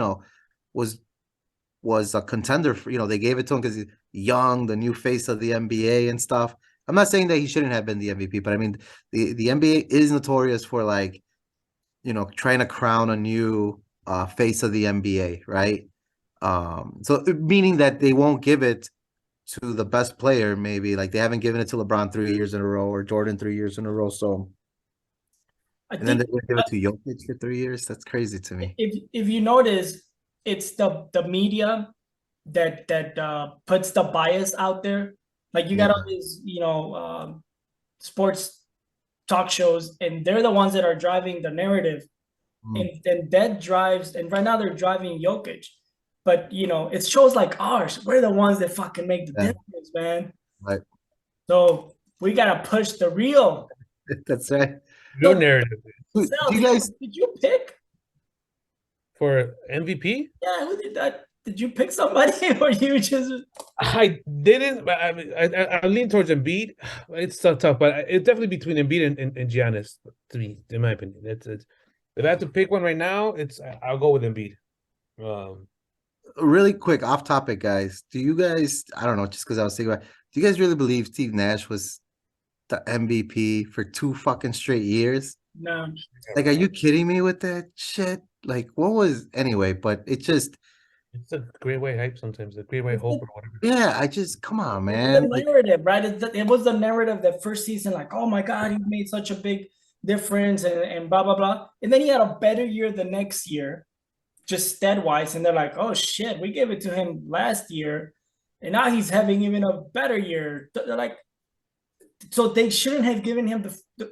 was a contender for, they gave it to him because he's young, the new face of the NBA and stuff. I'm not saying that he shouldn't have been the MVP, but I mean, the NBA is notorious for, like, trying to crown a new face of the NBA, right? So meaning that they won't give it to the best player, maybe, like they haven't given it to LeBron 3 years in a row or Jordan 3 years in a row. So, and then they give it to Jokic for 3 years. That's crazy to me. If you notice, it's the media that puts the bias out there. Like you got all these, sports talk shows, and they're the ones that are driving the narrative. And that drives, and right now they're driving Jokic. But, it's shows like ours. We're the ones that fucking make the difference, man. Right. So we got to push the real. That's right. Real narrative. Sal, did you pick? For MVP? Yeah, who did that? Did you pick somebody or you just? I didn't, but I lean towards Embiid. It's so tough, but it's definitely between Embiid and Giannis, to me, in my opinion. It's if I have to pick one right now, I'll go with Embiid. Really quick, off topic, guys. Do you guys? I don't know, just because I was thinking about. Do you guys really believe Steve Nash was the MVP for 2 fucking straight years? No. Like, are you kidding me with that shit? Like, what was anyway? But it's a great way hype sometimes, a great way hope or whatever. Yeah, come on, man. The narrative, right? It was the narrative that first season, like, oh my God, he made such a big difference and blah, blah, blah. And then he had a better year the next year, just stat-wise. And they're like, oh shit, we gave it to him last year. And now he's having even a better year. They're like, so they shouldn't have given him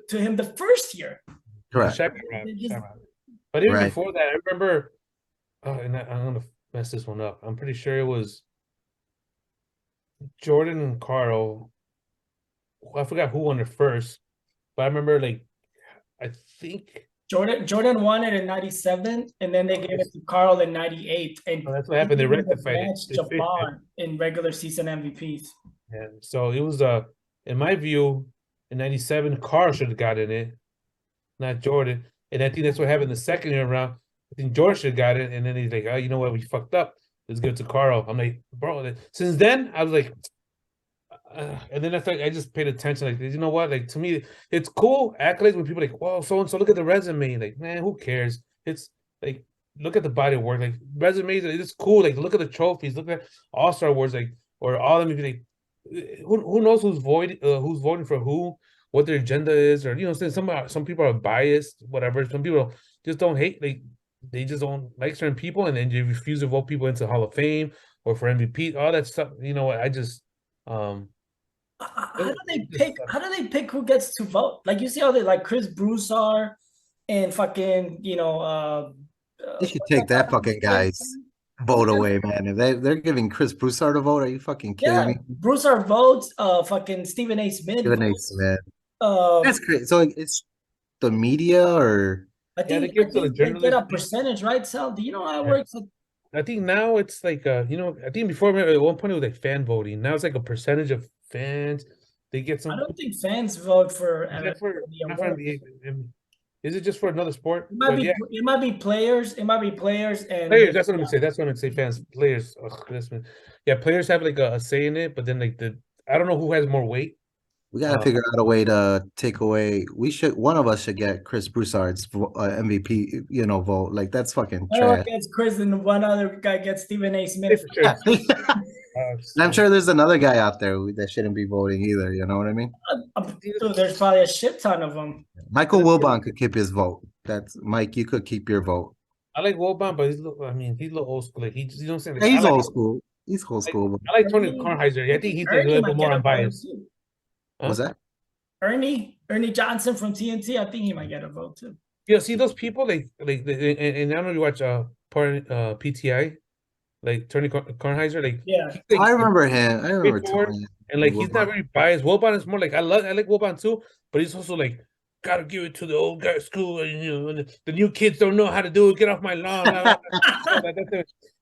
to him the first year. Correct. But even Right. before that, I remember, and I'm gonna mess this one up. I'm pretty sure it was Jordan and Carl. I forgot who won it first, but I remember like I think Jordan won it in 97, and then they gave it to Carl in 98. And that's what happened. They rectified it. They fixed it. Jabbar in regular season MVPs. Yeah. So it was in my view, in 97, Carl should have gotten it, not Jordan. And I think that's what happened the second year around. I think Jordan should have got it, and then he's like, "Oh, you know what? We fucked up. Let's give it to Carl." I'm like, bro. Since then, I was like, and then I just paid attention. Like, you know what? Like, to me, it's cool accolades when people are like, "Whoa, so and so, look at the resume." Like, man, who cares? It's like, look at the body of work. Like, resumes, it's cool. Like, look at the trophies. Look at All-Star awards. Like, or all MVP. Like, who knows who's voting for who, what their agenda is, or some people are biased, whatever. Some people just don't hate. Like, they just don't like certain people, and then they refuse to vote people into Hall of Fame or for MVP. All that stuff. You know what? I just How do they pick who gets to vote? Like, you see how they like Chris Broussard and fucking they should take that fucking guy's vote away, man. If they're giving Chris Broussard a vote, are you fucking kidding me? Broussard votes, fucking Stephen A. Smith. That's great. So it's the media, or I think they get a percentage, right, Sal? Do you know how it works? I think now it's like I think before at one point it was like fan voting. Now it's like a percentage of fans. They get some. I don't think fans vote for. Is it just for another sport? It might be players. It might be players and players. That's what I'm gonna say. That's what I'm gonna say. Fans, players. Players have like a say in it, but then like I don't know who has more weight. We gotta figure out a way to take away. One of us should get Chris Broussard's MVP, vote. Like, that's fucking trash. One gets Chris, and one other guy gets Stephen A. Smith. I'm sure there's another guy out there that shouldn't be voting either. You know what I mean? There's probably a shit ton of them. Michael Wilbon could keep his vote. That's Mike. You could keep your vote. I like Wilbon, but he's a little old school. Like, you know what I'm saying? Like, he's old school. He's old school. I like Tony Kornheiser. I think he's a little bit more unbiased. What's that? Ernie Johnson from TNT. I think he might get a vote too. Yeah, see those people and I don't know if you watch PTI, like Tony Kornheiser. Like, I remember him. I remember Tony. And like, he's not very biased. Wilbon is more like I like Wilbon too, but he's also like, gotta give it to the old guy school, and the new kids don't know how to do it. Get off my lawn.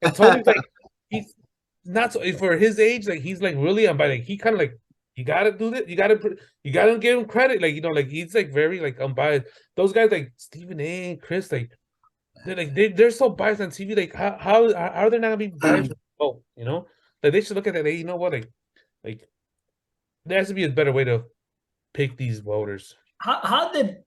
And Tony's like, he's not so for his age. Like, he's like really unbiased. Like, he kind of like, you gotta do this. You gotta give him credit. Like, like he's like very like unbiased. Those guys like Stephen A. and Chris, like they're so biased on TV. Like, how are they not gonna be biased? Like, they should look at that. Hey, you know what? Like there has to be a better way to pick these voters. How did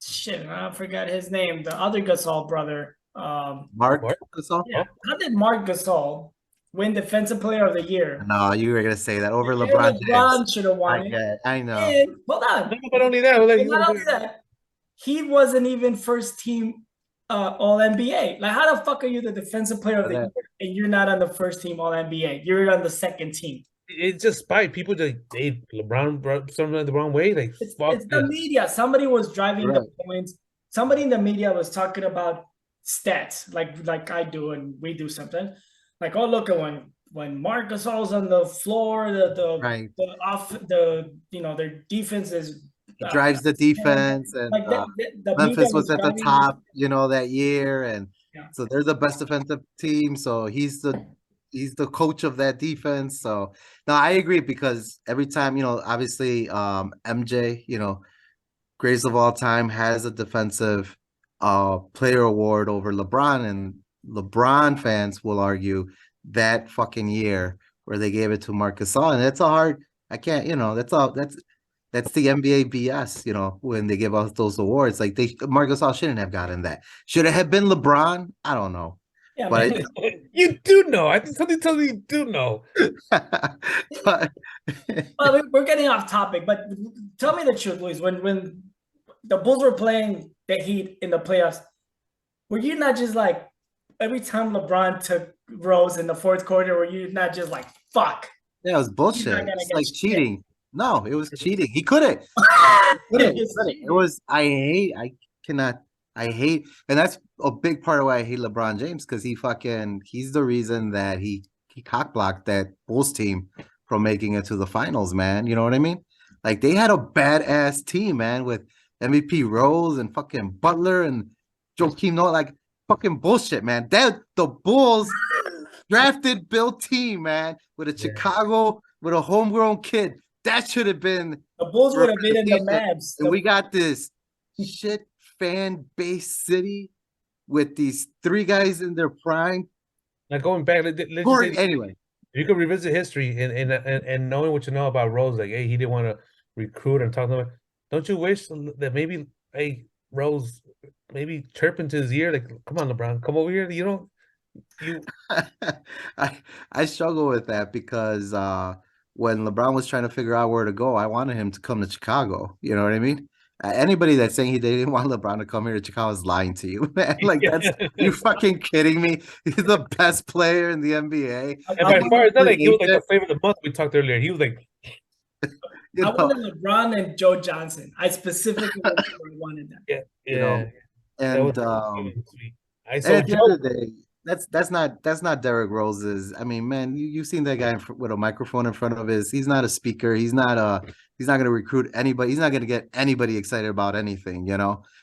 shit? I forgot his name. The other Gasol brother, Mark Gasol. Yeah. How did Mark Gasol win Defensive Player of the Year? No, you were gonna say that over LeBron. LeBron should have won it. I know. And, hold on. But only that, he wasn't even first team All NBA. Like, how the fuck are you the Defensive Player of the Year and you're not on the first team All NBA? You're on the second team. It's just spite. People just LeBron brought something the wrong way. Like, it's the media. Somebody was driving the points. Somebody in the media was talking about stats, like I do and we do sometimes. Like, oh, look at when Marc Gasol's on the floor, their defense is drives the defense, and like the Memphis was at the top, that year, and so they're the best defensive team. So he's the coach of that defense. So no, I agree, because every time, obviously MJ, greatest of all time, has a defensive player award over LeBron, and LeBron fans will argue that fucking year where they gave it to Marc Gasol, and it's I can't, that's the NBA BS, when they give out those awards. Like, Marc Gasol shouldn't have gotten that. Should it have been LeBron? I don't know. Yeah, but you do know. I think something tells me you do know. But well, we're getting off topic, but tell me the truth, Luis. When the Bulls were playing the Heat in the playoffs, were you not just like, every time LeBron took Rose in the fourth quarter, were you not just like, fuck? Yeah, it was bullshit. It's like cheating. No, it was cheating. He couldn't. It was. I cannot. I hate, and that's a big part of why I hate LeBron James because he's the reason that he cockblocked that Bulls team from making it to the finals, man. You know what I mean? Like they had a badass team, man, with MVP Rose and fucking Butler and Joakim Noah, like fucking bullshit, man. That the Bulls drafted built team, man, with a Chicago with a homegrown kid. That should have been The Bulls would have been in the Mavs. and we got this shit fan base city with these three guys in their prime. Now going back, let's say, Anyway, you could revisit history and knowing what you know about Rose, like, hey, he didn't want to recruit and talk to him. Don't you wish that maybe, hey, Rose, maybe chirp into his ear, like, come on, LeBron, come over here. You I struggle with that because when LeBron was trying to figure out where to go, I wanted him to come to Chicago. You know what I mean? Anybody that's saying they didn't want LeBron to come here to Chicago is lying to you, man. Like that's you fucking kidding me? He's the best player in the NBA. And by far, it's not like he was like the flavor of the month we talked earlier. He was like, I wanted LeBron and Joe Johnson. I specifically wanted that. yeah, you know, and at the end of the day, that's not Derrick Rose's. I mean, man, you've seen that guy with a microphone in front of his. He's not a speaker. He's not going to recruit anybody. He's not going to get anybody excited about anything.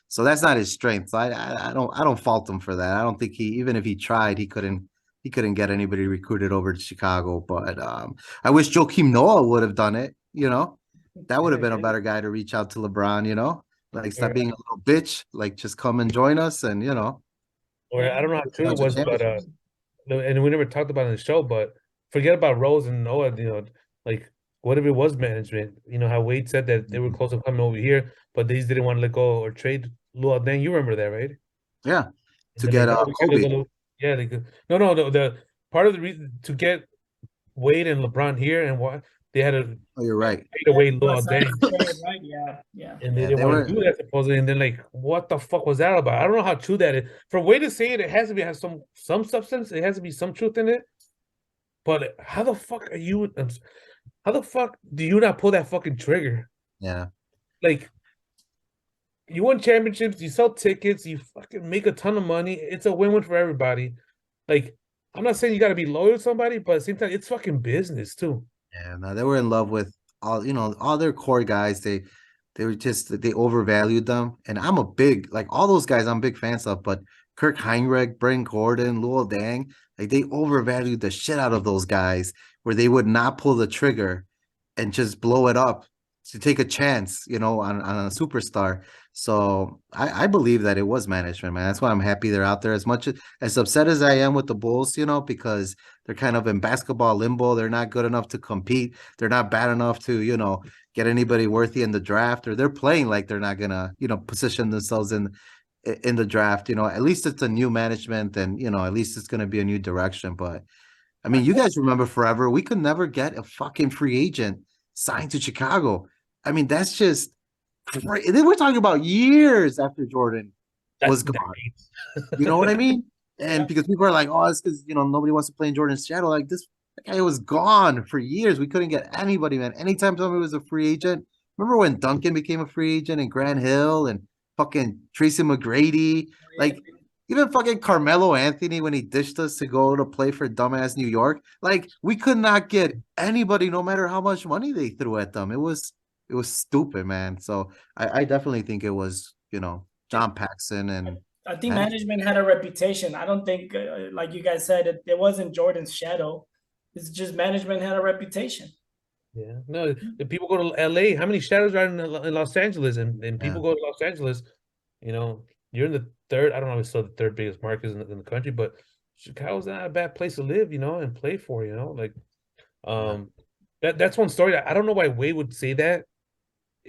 So that's not his strength. So I don't fault him for that. I don't think even if he tried, he couldn't get anybody recruited over to Chicago. But I wish Joakim Noah would have done it. That would have been a better guy to reach out to LeBron. Like stop being a little bitch. Like just come and join us, and Or I don't know how true it was, but and we never talked about it in the show, but forget about Rose and Noah, like what if it was management? How Wade said that they were close to coming over here, but they just didn't want to let go or trade Luol Deng. You remember that, right? Yeah. To get Kobe. Yeah, no, the part of the reason to get Wade and LeBron here and why they had to you're right. Trade away Luol Deng. Right, yeah. And they didn't want to do that supposedly. And then like, what the fuck was that about? I don't know how true that is. For Wade to say it has to have some substance. It has to be some truth in it. But how the fuck do you not pull that fucking trigger? Yeah. Like, you win championships, you sell tickets, you fucking make a ton of money. It's a win-win for everybody. Like, I'm not saying you got to be loyal to somebody, but at the same time, it's fucking business too. Yeah, no, they were in love with all their core guys. They overvalued them. And I'm all those guys I'm big fans of, but Kirk Heinrich, Brent Gordon, Luol Deng, like they overvalued the shit out of those guys where they would not pull the trigger and just blow it up to take a chance, on a superstar. So I believe that it was management, man. That's why I'm happy they're out there. As much as upset as I am with the Bulls, because they're kind of in basketball limbo. They're not good enough to compete. They're not bad enough to, get anybody worthy in the draft, or they're playing like they're not gonna, position themselves in the draft. At least it's a new management, and at least it's gonna be a new direction. But I mean, you guys remember forever, we could never get a fucking free agent signed to Chicago. I mean, that's just crazy. We're talking about years after Jordan was gone. You know what I mean? And because people are like, oh, it's because nobody wants to play in Jordan's shadow. Like that guy was gone for years. We couldn't get anybody, man. Anytime somebody was a free agent. Remember when Duncan became a free agent and Grant Hill and fucking Tracy McGrady? Like even fucking Carmelo Anthony when he dished us to go to play for dumbass New York. Like we could not get anybody, no matter how much money they threw at them. It was stupid, man. So I definitely think it was, John Paxson and I think management had a reputation. I don't think, like you guys said, it wasn't Jordan's shadow. It's just management had a reputation. Yeah. No, if people go to LA, how many shadows are in Los Angeles? And people go to Los Angeles, you're in the third, I don't know if it's still the third biggest market in the country, but Chicago's not a bad place to live, and play for, like, that's one story. I don't know why Wade would say that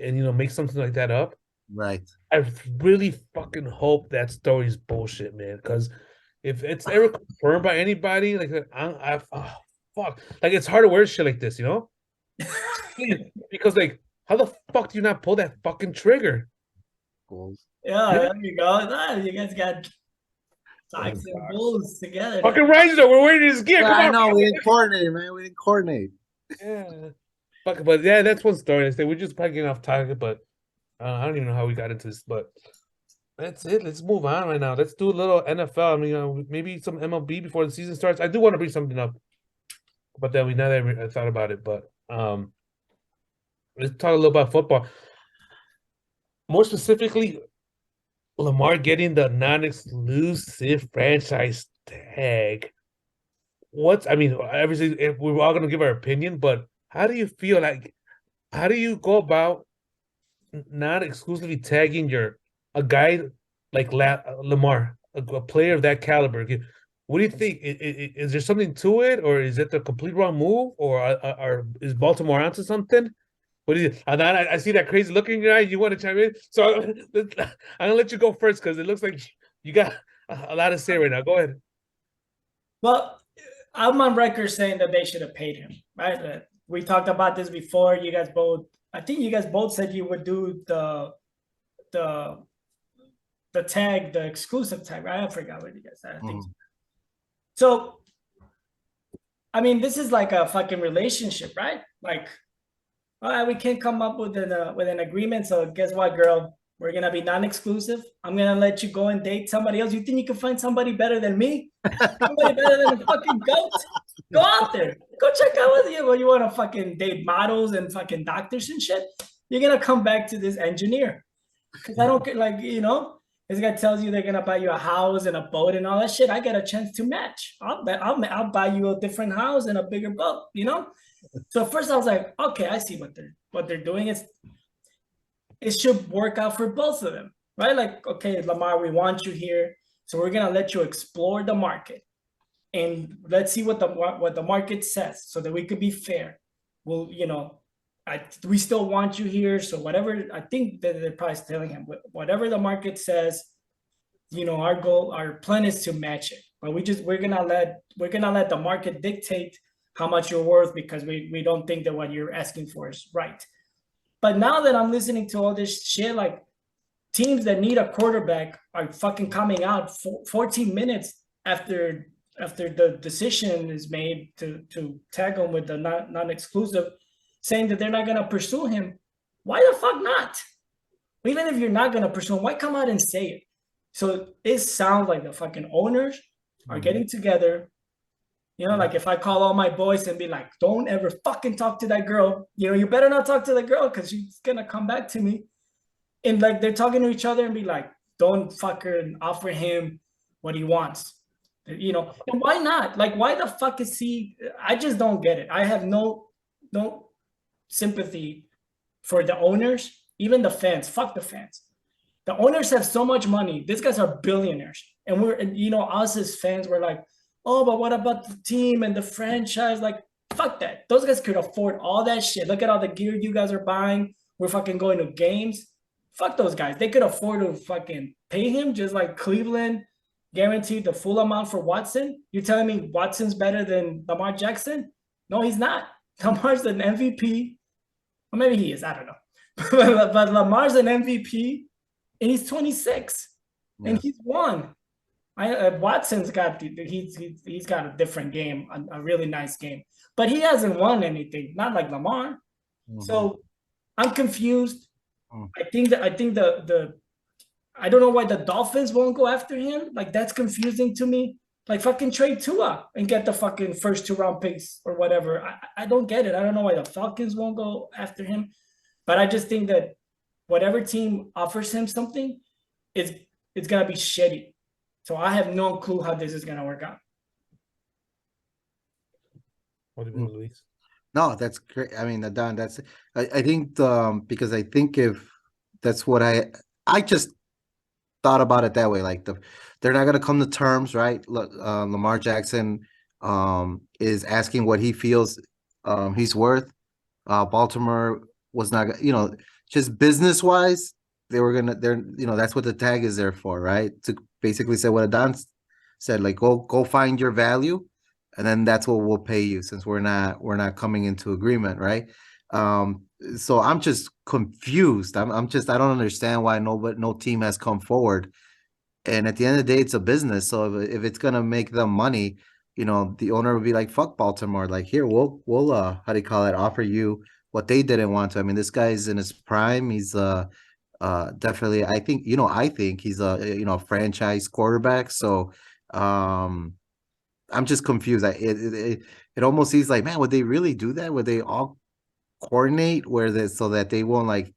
and, make something like that up. Right. I really fucking hope that story's bullshit, man. Because if it's ever confirmed by anybody, like, fuck, like it's hard to wear shit like this, because like, how the fuck do you not pull that fucking trigger? Yeah, there you go. You guys got Sox and Bulls together. Fucking Ryder, we're wearing his gear. Come on, I know, we didn't coordinate, man. We didn't coordinate. Yeah. But yeah, that's one story. We're just probably getting off target, but I don't even know how we got into this, but that's it. Let's move on right now. Let's do a little NFL. I mean, maybe some MLB before the season starts. I do want to bring something up, but then I thought about it. But let's talk a little about football. More specifically, Lamar getting the non-exclusive franchise tag. I mean, obviously, we're all gonna give our opinion, but how do you feel? Like, how do you go about not exclusively tagging a guy like Lamar, a player of that caliber? What do you think? Is there something to it, or is it the complete wrong move, or is Baltimore onto something? What do you? And I see that crazy look in your eye. You want to chime in? So I'm gonna let you go first because it looks like you got a lot to say right now. Go ahead. Well, I'm on record saying that they should have paid him, right? We talked about this before. I think you guys both said you would do the tag, the exclusive tag, right? I forgot what you guys said. I think so. I mean, this is like a fucking relationship, right? Like, all right, we can't come up with an agreement. So guess what, girl? We're gonna be non-exclusive. I'm gonna let you go and date somebody else. You think you can find somebody better than me? Somebody better than a fucking goat? Go out there. Go check out what you want to fucking date models and fucking doctors and shit. You're gonna come back to this engineer. Because I don't get, like, this guy tells you they're gonna buy you a house and a boat and all that shit. I get a chance to match. I'll buy you a different house and a bigger boat, So first I was like, okay, I see what they're doing. It should work out for both of them, right? Like, okay, Lamar, we want you here, so we're gonna let you explore the market, and let's see what the market says, so that we could be fair. Well, we still want you here, so whatever. I think that they're probably telling him whatever the market says. Our plan is to match it, but we're gonna let the market dictate how much you're worth, because we don't think that what you're asking for is right. But now that I'm listening to all this shit, like, teams that need a quarterback are fucking coming out 14 minutes after the decision is made to tag him with the non-exclusive, saying that they're not going to pursue him. Why the fuck not? Even if you're not going to pursue him, why come out and say it? So it sounds like the fucking owners are getting together. Like, if I call all my boys and be like, don't ever fucking talk to that girl, you better not talk to the girl, because she's going to come back to me. And like, they're talking to each other and be like, don't fucking offer him what he wants. And why not? Like, why the fuck is he? I just don't get it. I have no sympathy for the owners, even the fans. Fuck the fans. The owners have so much money. These guys are billionaires. And us as fans, we're like, oh, but what about the team and the franchise? Like, fuck that. Those guys could afford all that shit. Look at all the gear you guys are buying. We're fucking going to games. Fuck those guys. They could afford to fucking pay him, just like Cleveland guaranteed the full amount for Watson. You're telling me Watson's better than Lamar Jackson? No, he's not. Lamar's an MVP. Or maybe he is. I don't know. but Lamar's an MVP, and he's 26. Yeah. And he's won. Watson's got he's got a different game, a really nice game, but he hasn't won anything, not like Lamar. So I'm confused. I think the I don't know why the Dolphins won't go after him. Like, that's confusing to me. Like, fucking trade Tua and get the fucking first 2-round picks or whatever. I don't get it. I don't know why the Falcons won't go after him, but I just think that whatever team offers him something, it's gonna be shitty. So I have no clue how this is going to work out. What do you mean, Luis? No, that's great. I mean, Don, I think because I think if that's what I just thought about it that way. Like, they're not going to come to terms, right? Lamar Jackson is asking what he feels he's worth. Baltimore was not, just business wise, that's what the tag is there for, right? To basically say what Adon said, like, go find your value, and then that's what we'll pay you, since we're not coming into agreement, right? So I'm just confused. I don't understand why no team has come forward. And at the end of the day, it's a business. So if it's gonna make them money, the owner would be like, fuck Baltimore. Like, here, we'll how do you call it? Offer you what they didn't want to. I mean, this guy's in his prime. He's definitely, I think he's a franchise quarterback. So I'm just confused. It almost seems like, man, would they really do that? Would they all coordinate so that they won't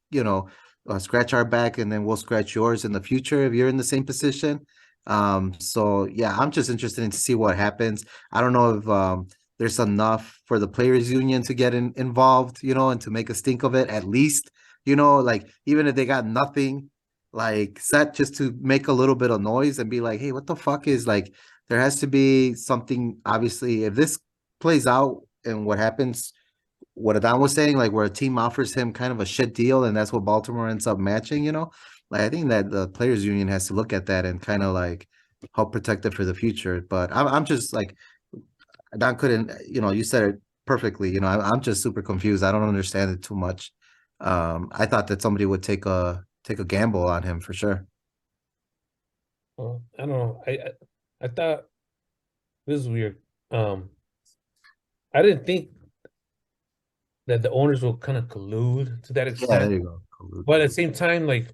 scratch our back and then we'll scratch yours in the future if you're in the same position? So yeah, I'm just interested in to see what happens. I don't know if there's enough for the players union to get involved, and to make a stink of it at least, like even if they got nothing like set, just to make a little bit of noise and be like, hey, what the fuck is like, there has to be something. Obviously, if this plays out and what happens, what Adon was saying, like where a team offers him kind of a shit deal and that's what Baltimore ends up matching, like I think that the players union has to look at that and kind of like help protect it for the future. But I'm just like, Adon couldn't, you said it perfectly, I'm just super confused. I don't understand it too much. I thought that somebody would take a gamble on him for sure. Well, I don't know. I thought this is weird. I didn't think that the owners will kind of collude to that Yeah, extent. there you go. Collude. But at the same time, like,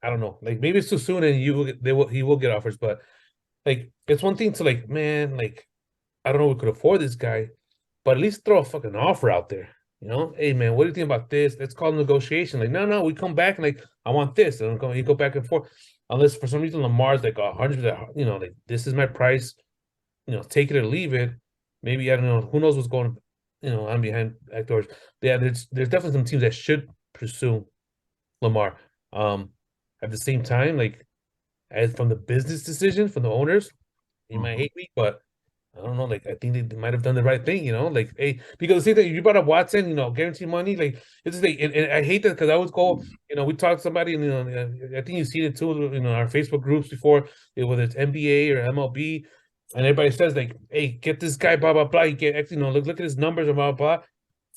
I don't know, like maybe it's too soon and he will get offers, but like it's one thing to like, man, like I don't know, we could afford this guy, but at least throw a fucking offer out there. Hey man, what do you think about this? Let's call negotiation. Like, no, we come back and like, I want this. And you go back and forth. Unless for some reason Lamar's like 100, like this is my price, take it or leave it. Maybe I don't know. Who knows what's going, on behind back doors. But yeah, there's definitely some teams that should pursue Lamar. At the same time, like as from the business decision from the owners, he might hate me, but I don't know. Like I think they might have done the right thing, like hey, because the same thing you brought up Watson, guarantee money, like it's like, and I hate that because I always go, we talk to somebody, and I think you've seen it too, our Facebook groups before, whether it's NBA or MLB, and everybody says like, hey, get this guy, blah blah blah. You get actually, look at his numbers and blah blah blah.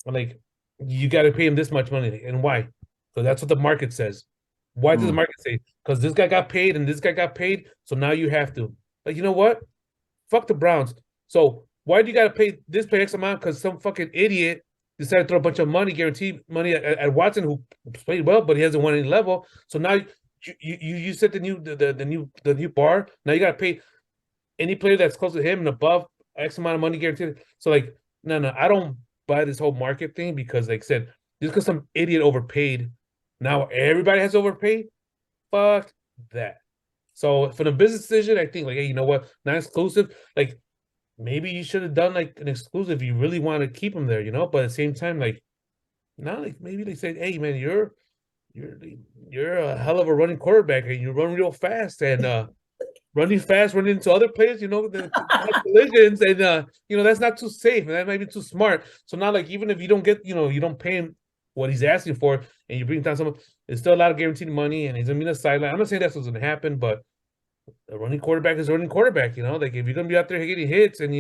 And like, you got to pay him this much money, and why? So that's what the market says. Why does the market say? Because this guy got paid and this guy got paid, so now you have to. Like, you know what? Fuck the Browns. So why do you got to pay this X amount? Because some fucking idiot decided to throw a bunch of money, guaranteed money at Watson, who played well, but he hasn't won any level. So now you set the new bar. Now you got to pay any player that's close to him and above X amount of money guaranteed. So like, no, I don't buy this whole market thing because, like I said, just because some idiot overpaid, now everybody has overpaid. Fuck that. So for the business decision, I think like, hey, you know what? Not exclusive. Like maybe you should have done like an exclusive. You really want to keep him there, But at the same time, like, not like maybe they said, hey man, you're a hell of a running quarterback and you run real fast and running into other players, the collisions and that's not too safe and that might be too smart. So now like even if you don't get, you don't pay him what he's asking for and you bring down someone, there's still a lot of guaranteed money and he's gonna be on the sideline. I'm not saying that's what's gonna happen, but a running quarterback is a running quarterback, like if you're gonna be out there getting hits and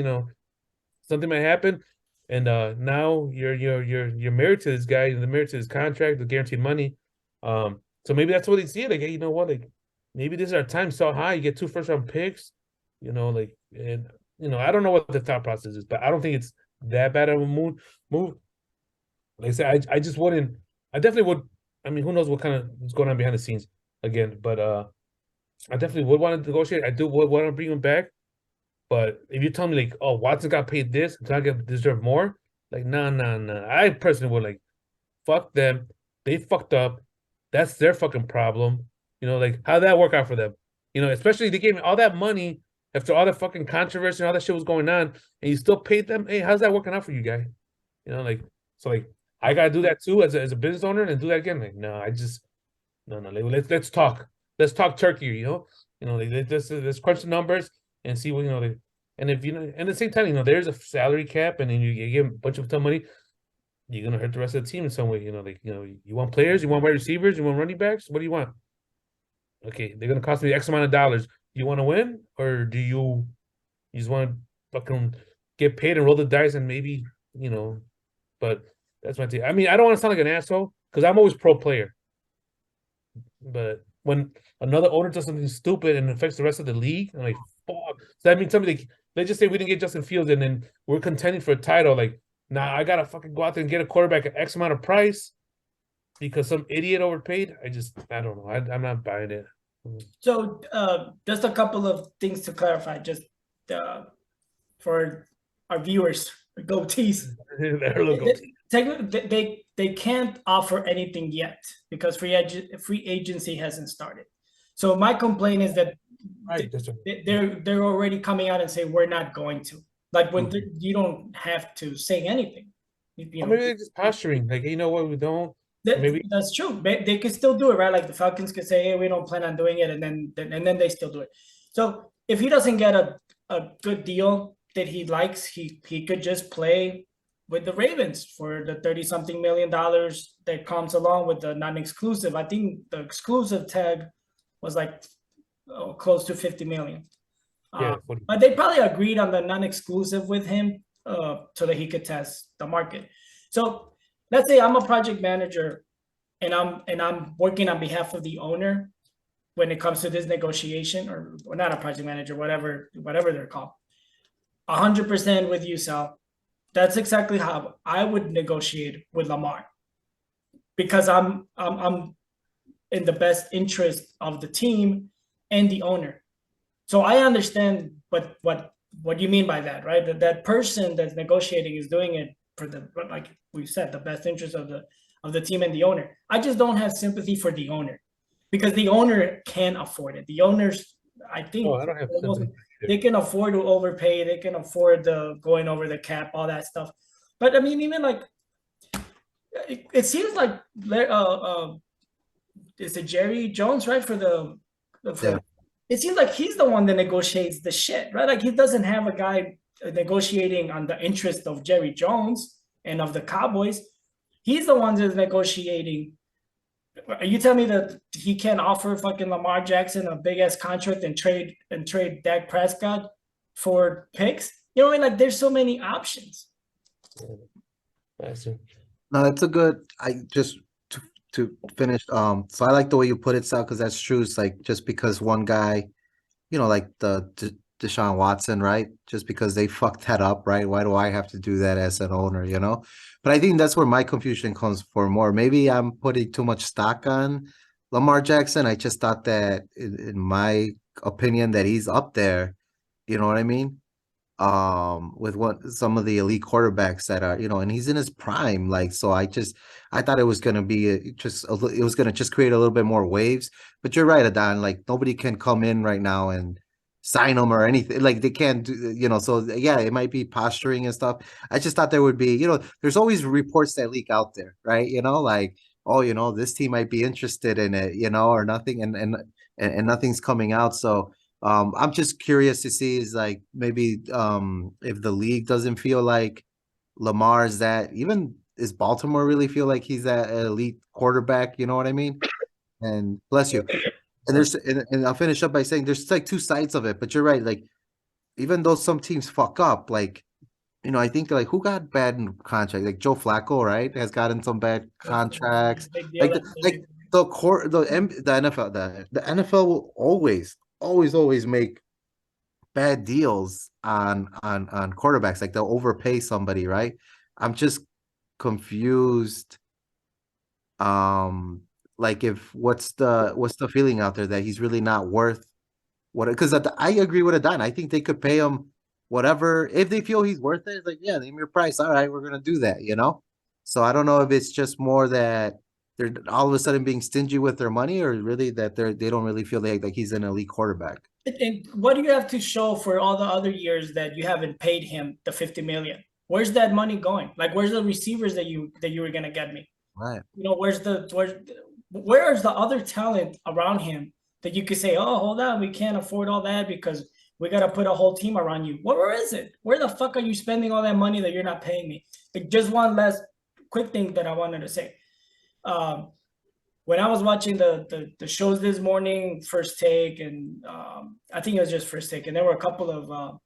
something might happen and now you're married to this guy and the married to his contract, the guaranteed money. So maybe that's what they see. Like, hey, you know what? Like maybe this is our time so high, you get 2 first-round picks, like and I don't know what the thought process is, but I don't think it's that bad of a move. Like I said, I just wouldn't. I definitely would. I mean, who knows what kind of what's going on behind the scenes again? But I definitely would want to negotiate. I do would want to bring him back. But if you tell me like, oh, Watson got paid this, so I deserve more, like, nah. I personally would like, fuck them. They fucked up. That's their fucking problem. Like how'd that work out for them? Especially they gave me all that money after all that fucking controversy and all that shit was going on, and you still paid them. Hey, how's that working out for you, guy? Like so like. I gotta do that too as a business owner and do that again. Like, no, I just no. Like, let's talk. Let's talk turkey. Like, let's crunch the numbers and see what and if and at the same time, there's a salary cap and then you give a bunch of money, you're gonna hurt the rest of the team in some way. You want players, you want wide receivers, you want running backs. What do you want? Okay, they're gonna cost me X amount of dollars. Do you want to win or do you just want to fucking get paid and roll the dice and maybe but. That's my team. I mean, I don't want to sound like an asshole because I'm always pro player. But when another owner does something stupid and affects the rest of the league, I'm like, fuck. So that means somebody, let's just say we didn't get Justin Fields and then we're contending for a title. Like, Now I gotta fucking go out there and get a quarterback at X amount of price because some idiot overpaid. I don't know. I'm not buying it. So just a couple of things to clarify, just for our viewers, goatees. Technically, they can't offer anything yet because free agency hasn't started. So my complaint is that Right. they're already coming out and say we're not going to. Like when you don't have to say anything. Or maybe they're just posturing. Like, you know what, we don't. Maybe that's true. They could still do it, right? Like the Falcons could say, "Hey, we don't plan on doing it," and then they still do it. So if he doesn't get a good deal that he likes, he could just play with the Ravens for the $30-something million that comes along with the non-exclusive. I think the exclusive tag was like close to 50 million. yeah, but they probably agreed on the non-exclusive with him so that he could test the market. So let's say I'm a project manager and I'm working on behalf of the owner when it comes to this negotiation, or not a project manager, whatever they're called. 100% with you, Sal. That's exactly how I would negotiate with Lamar, because I'm in the best interest of the team and the owner. So I understand what you mean by that, right? That person that's negotiating is doing it for the, like we said, the best interest of the team and the owner. I just don't have sympathy for the owner because the owner can afford it. The owners, I think, I don't have sympathy. They can afford to overpay. They can afford the going over the cap, all that stuff. But I mean, even like it seems like is it Jerry Jones, right? Yeah. It seems like he's the one that negotiates the shit, right? Like he doesn't have a guy negotiating on the interest of Jerry Jones and of the Cowboys. He's the one that's negotiating. Are you telling me that he can't offer fucking Lamar Jackson a big ass contract and trade Dak Prescott for picks? You know what I mean? Like there's so many options. No, that's a good. I just to finish. So I like the way you put it, Sal, because that's true. It's like just because one guy, like the Deshaun Watson, right? Just because they fucked that up, right? Why do I have to do that as an owner, But I think that's where my confusion comes for more. Maybe I'm putting too much stock on Lamar Jackson. I just thought that, in my opinion, that he's up there. You know what I mean? With some of the elite quarterbacks that are, and he's in his prime. Like, so I thought it was gonna be it was gonna just create a little bit more waves. But you're right, Adon. Like nobody can come in right now and sign him or anything. Like they can't do, So yeah, it might be posturing and stuff. I just thought there would be, there's always reports that leak out there, right? Like, oh, this team might be interested in it, or nothing, and nothing's coming out. So I'm just curious to see is like maybe if the league doesn't feel like Lamar is that, even is Baltimore really feel like he's that elite quarterback, you know what I mean? And bless you. And and I'll finish up by saying there's like two sides of it, but you're right. Like even though some teams fuck up, like I think like who got bad in contract, like Joe Flacco, right, has gotten some bad contracts. Like the NFL, the NFL will always make bad deals on quarterbacks. Like they'll overpay somebody, right? I'm just confused. Like if what's the feeling out there that he's really not worth what? Because I agree with Adon. I think they could pay him whatever if they feel he's worth it. It's like, yeah, name your price. All right, we're gonna do that. So I don't know if it's just more that they're all of a sudden being stingy with their money, or really that they don't really feel like he's an elite quarterback. And what do you have to show for all the other years that you haven't paid him the 50 million? Where's that money going? Like, where's the receivers that you were gonna get me? Right. Where's the other talent around him that you could say, oh, hold on, we can't afford all that because we got to put a whole team around you. Where is it? Where the fuck are you spending all that money that you're not paying me? Like, just one last quick thing that I wanted to say. When I was watching the shows this morning, First Take, and I think it was just First Take, and there were a couple of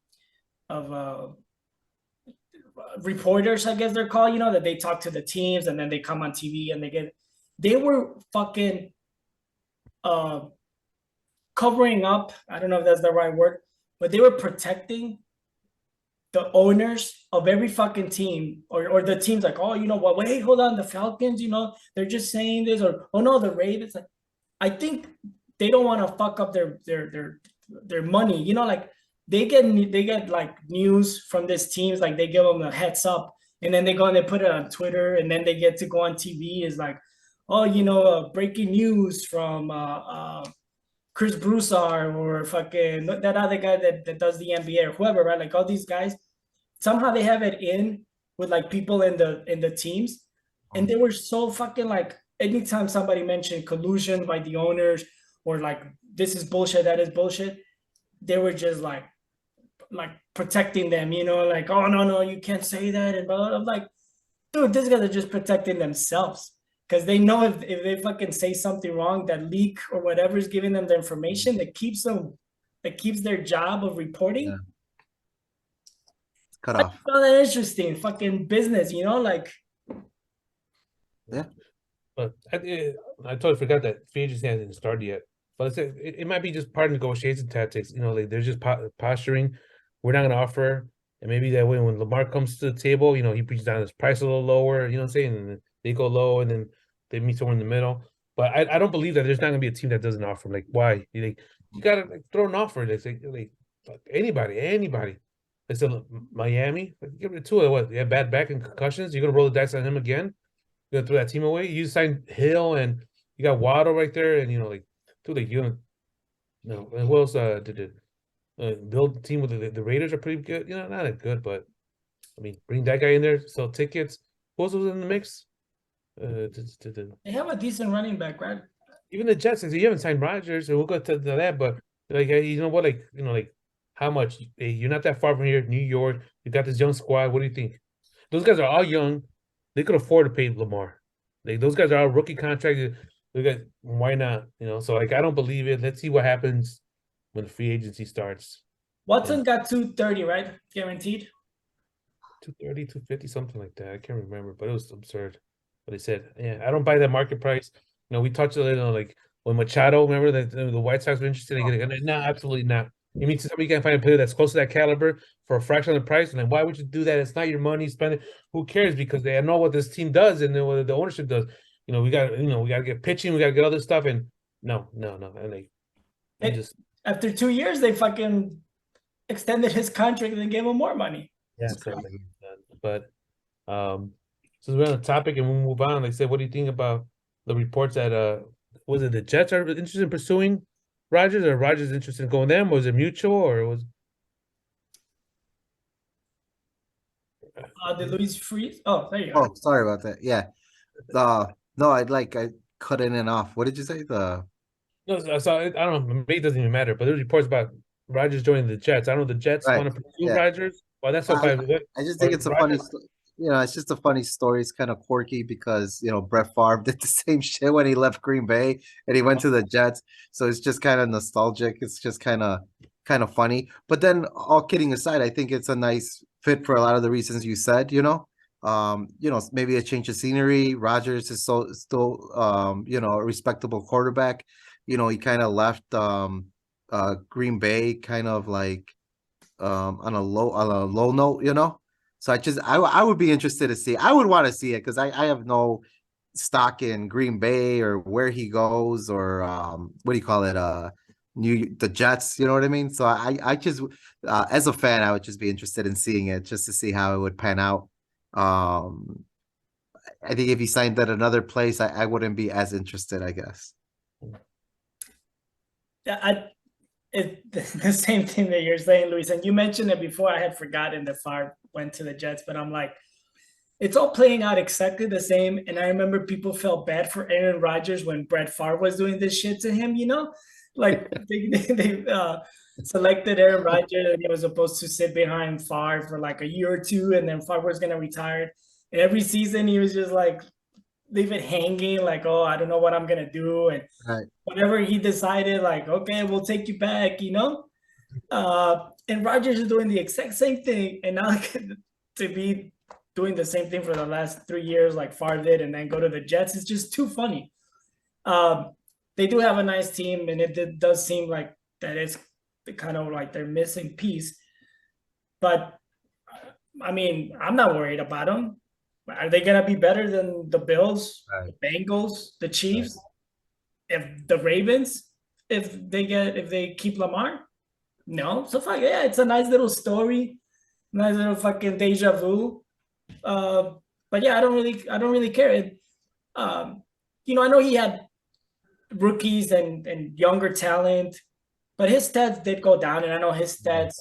reporters, I guess they're called, that they talk to the teams and then they come on TV and they were fucking covering up. I don't know if that's the right word, but they were protecting the owners of every fucking team, or the teams like, oh, you know what? Wait, hold on, the Falcons, you know, they're just saying this, or oh no, the Ravens. Like, I think they don't want to fuck up their money. You know, like they get like news from these teams, like they give them a heads up, and then they go and they put it on Twitter, and then they get to go on TV. Is like, oh, you know, breaking news from Chris Broussard or fucking that other guy that does the NBA or whoever, right? Like all these guys, somehow they have it in with like people in the teams, and they were so fucking like anytime somebody mentioned collusion by the owners or like this is bullshit, that is bullshit, they were just like protecting them, you know, like, oh no, you can't say that, and blah, blah, blah. I'm like, dude, these guys are just protecting themselves. Because they know if they fucking say something wrong, that leak or whatever is giving them the information that keeps their job of reporting. Yeah. Cut I off. found that interesting. Fucking business, you know, like. Yeah. But I totally forgot that free agency hasn't started yet. But it might be just part of negotiation tactics. You know, like they're just posturing. We're not going to offer, and maybe that way when Lamar comes to the table, you know, he brings down his price a little lower. You know what I'm saying? And then they go low, and then they meet somewhere in the middle. But I don't believe that there's not gonna be a team that doesn't offer. Like, why? You gotta like throw an offer. They say like anybody. They said Miami, like, give it to it. What? You have bad back and concussions. You're gonna roll the dice on him again. You're gonna throw that team away. You signed Hill and you got Waddle right there, and you know like, dude, like you know, and who else did build the team with the Raiders are pretty good. You know, not that good, but I mean, bring that guy in there, sell tickets. Who else was in the mix? They have a decent running back, right? Even the Jets, you haven't signed Rodgers, and we'll go to that. But like, you know what, like, you know, like how much? Hey, you're not that far from here, New York. You got this young squad. What do you think? Those guys are all young. They could afford to pay Lamar. Like those guys are all rookie contracts. Why not? You know, so like I don't believe it. Let's see what happens when the free agency starts. Watson got 230, right? Guaranteed. 230, 250, something like that. I can't remember, but it was absurd. But they said, yeah, I don't buy that market price. You know, we touched a little like when Machado, remember that the White Sox were interested in getting it? No, absolutely not. You mean somebody can find a player that's close to that caliber for a fraction of the price, and then why would you do that? It's not your money, spend it. Who cares? Because they know what this team does and then what the ownership does. You know, we got to get pitching, we got to get other stuff, and no, and they just after 2 years they fucking extended his contract and gave him more money. Yeah, so but since we're on the topic and we'll move on, like I said, what do you think about the reports that was it the Jets are interested in pursuing Rodgers, or Rodgers interested in going them? Was it mutual, or was Did Luis freeze? Oh, there you go. Oh, sorry about that. Yeah. No, I cut in and off. What did you say? no? So I don't know. Maybe it doesn't even matter. But there's reports about Rodgers joining the Jets. I don't know the Jets Right, want to pursue yeah. Rodgers. Well, that's so I fine. I just think it's a funny, it's just a funny story. It's kind of quirky because Brett Favre did the same shit when he left Green Bay and he went to the Jets. So it's just kind of nostalgic. It's just kind of funny. But then, all kidding aside, I think it's a nice fit for a lot of the reasons you said. Maybe a change of scenery. Rodgers is still a respectable quarterback. He kind of left Green Bay kind of like on a low note. So I would be interested to see. I would want to see it because I have no stock in Green Bay or where he goes or what do you call it? The Jets, you know what I mean? So I just as a fan, I would just be interested in seeing it just to see how it would pan out. I think if he signed at another place, I wouldn't be as interested, I guess. It's the same thing that you're saying, Luis, and you mentioned it before. I had forgotten that Favre went to the Jets, but I'm like, it's all playing out exactly the same. And I remember people felt bad for Aaron Rodgers when Brett Favre was doing this shit to him, like they selected Aaron Rodgers and he was supposed to sit behind Favre for like a year or two, and then Favre was going to retire. And every season he was just like, leave it hanging, like, oh, I don't know what I'm going to do. And Right. whatever he decided, like, okay, we'll take you back, and Rodgers is doing the exact same thing. And now to be doing the same thing for the last 3 years, like Favre did, and then go to the Jets, is just too funny. They do have a nice team, and it does seem like that it's kind of like their missing piece. But I mean, I'm not worried about them. Are they gonna be better than the Bills, Right. the Bengals, the Chiefs, if the Ravens, if they keep Lamar? No. So fuck yeah, it's a nice little story, nice little fucking deja vu. But yeah, I don't really care. I know he had rookies and younger talent, but his stats did go down, and I know his stats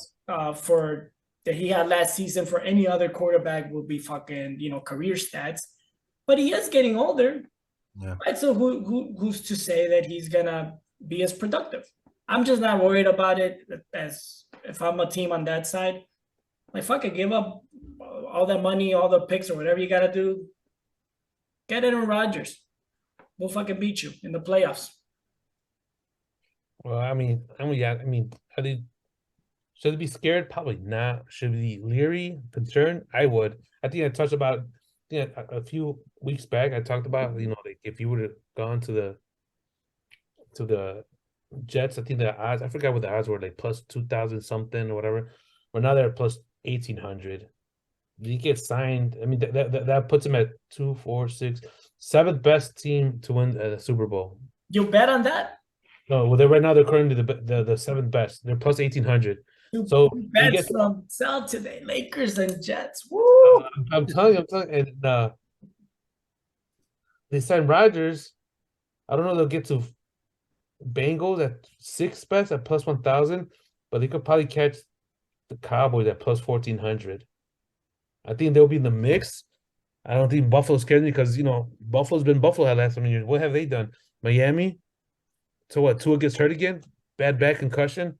for that he had last season for any other quarterback would be fucking career stats. But he is getting older, right? So who's to say that he's gonna be as productive? I'm just not worried about it. As if I'm a team on that side, like fuck it, give up all that money, all the picks, or whatever you gotta do. Get it on Rodgers. We'll fucking beat you in the playoffs. Well, yeah. Are they, should they be scared? Probably not. Should they be leery, concerned? I would. I think I touched about a few weeks back. I talked about like if you would have gone to the Jets, I think the odds. I forgot what the odds were, like plus 2,000 something or whatever. But now they're plus 1,800. He gets signed. I mean that puts him at 2, 4, 6, seventh best team to win the Super Bowl. You bet on that? No, well, right now they're currently the seventh best. They're plus 1,800. So he bets from sell today, Lakers and Jets. Woo! I'm telling you, and they signed Rodgers. I don't know they'll get to Bengals at sixth best at plus 1,000, but they could probably catch the Cowboys at plus 1,400. I think they'll be in the mix. I don't think Buffalo's scared me because Buffalo's been Buffalo the last 7 years. What have they done? Miami. So what? Tua gets hurt again. Bad back concussion.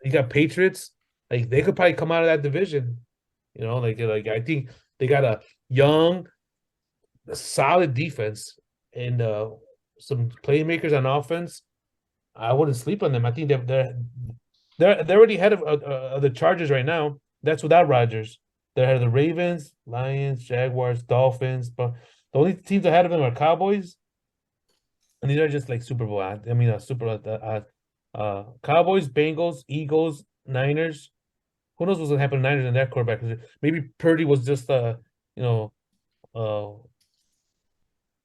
You got Patriots. Like they could probably come out of that division. Like I think they got a young, solid defense and some playmakers on offense. I wouldn't sleep on them. I think they're already ahead of the Chargers right now. That's without Rodgers. They're ahead of the Ravens, Lions, Jaguars, Dolphins. But the only teams ahead of them are Cowboys. And these are just like Super Bowl. Cowboys, Bengals, Eagles, Niners. Who knows what's gonna happen to Niners and that quarterback? Maybe Purdy was just flash in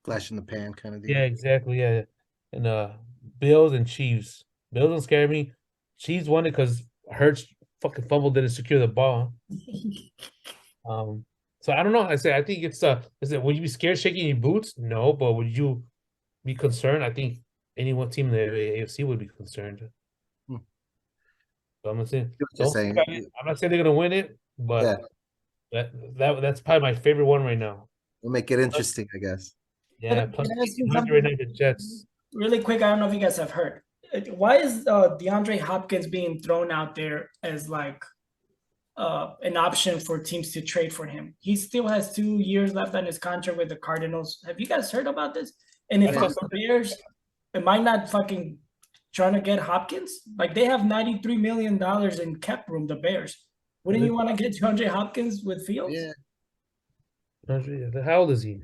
the pan kind of deal. Yeah, exactly. Yeah. And Bills and Chiefs. Bills don't scare me. Chiefs won it because Hurts fucking fumbled, didn't secure the ball. So I don't know. I think it's would you be scared shaking your boots? No, but would you be concerned? I think any one team in the AFC would be concerned. So I'm not saying I'm not saying they're gonna win it, but that's probably my favorite one right now. We'll make it interesting, I guess. Yeah, plus 100 right now, the Jets. Really quick, I don't know if you guys have heard. Why is DeAndre Hopkins being thrown out there as like an option for teams to trade for him? He still has 2 years left on his contract with the Cardinals. Have you guys heard about this? And if it's the Bears, am I not fucking trying to get Hopkins? Like they have $93 million in cap room, the Bears. Wouldn't you want to get DeAndre Hopkins with Fields? Yeah. How old is he?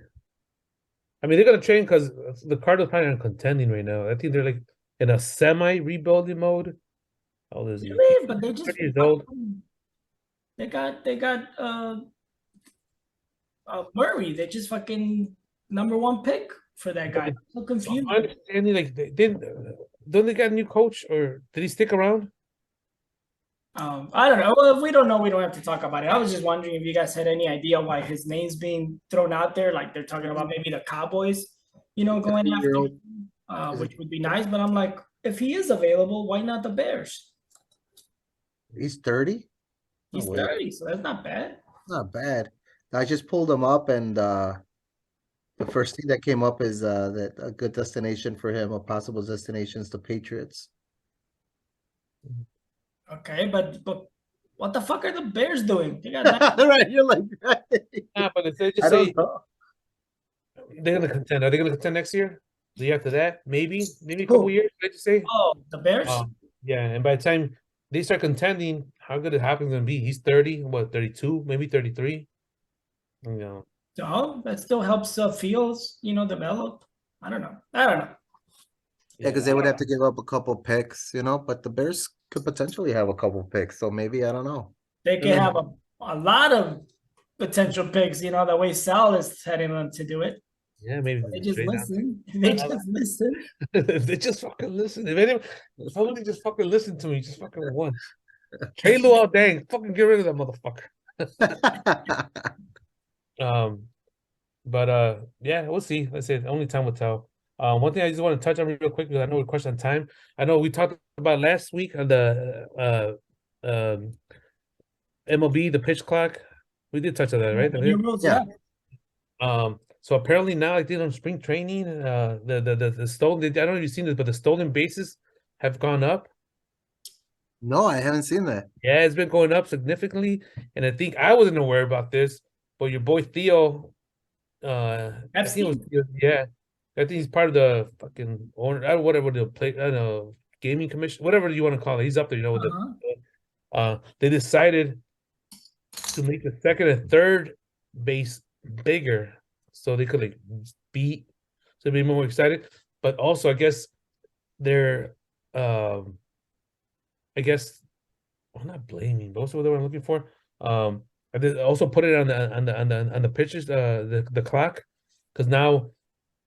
I mean, they're gonna train because the Cardinals probably aren't contending right now. I think they're like in a semi-rebuilding mode. How old is he? Really? But they just 30 years old. They got Murray. They just fucking #1 pick for that guy. I'm so confused. My understanding, like don't they got a new coach or did he stick around? I don't know. Well, if we don't know, we don't have to talk about it. I was just wondering if you guys had any idea why his name's being thrown out there. Like they're talking about maybe the Cowboys, going after him, which would be nice. But I'm like, if he is available, why not the Bears? He's 30? He's 30, so that's not bad. Not bad. I just pulled him up, and the first thing that came up is that a good destination for him, a possible destination, is the Patriots. Okay, but what the fuck are the Bears doing? They got right, you're like, right. Yeah, but if they just say they're gonna contend, are they gonna contend next year? The year after that, maybe a couple years. Did you say? Oh, the Bears. Yeah, and by the time they start contending, how good is Hopkins gonna be? He's 30, 32, maybe 33. So that still helps Fields, develop. I don't know. Yeah, because they would have to give up a couple picks, but the Bears could potentially have a couple picks. So maybe, I don't know. They can have a lot of potential picks, the way Sal is heading on to do it. Yeah, maybe They just straight down. listen. They just listen. If they just fucking listen. If only just fucking listen to me, just fucking once. Trade Luau Dang, fucking get rid of that motherfucker. But yeah, we'll see. Let's say only time will tell. One thing I just want to touch on real quick because I know we're crushed on time. I know we talked about last week on the MLB, the pitch clock. We did touch on that, right? The new rules, Yeah. So apparently now, I think on spring training, the stolen. I don't know if you've seen this, but the stolen bases have gone up. No, I haven't seen that. Yeah, it's been going up significantly, and I think I wasn't aware about this, but your boy Theo, I think it was yeah, I think he's part of the fucking owner, whatever the play, I don't know, gaming commission, whatever you want to call it. He's up there, with they decided to make the second and third base bigger, so they could like beat, so be more excited. But also, I guess they're, I guess, I'm not blaming, but also what I'm looking for. I did also put it on the pitches, the clock, because now,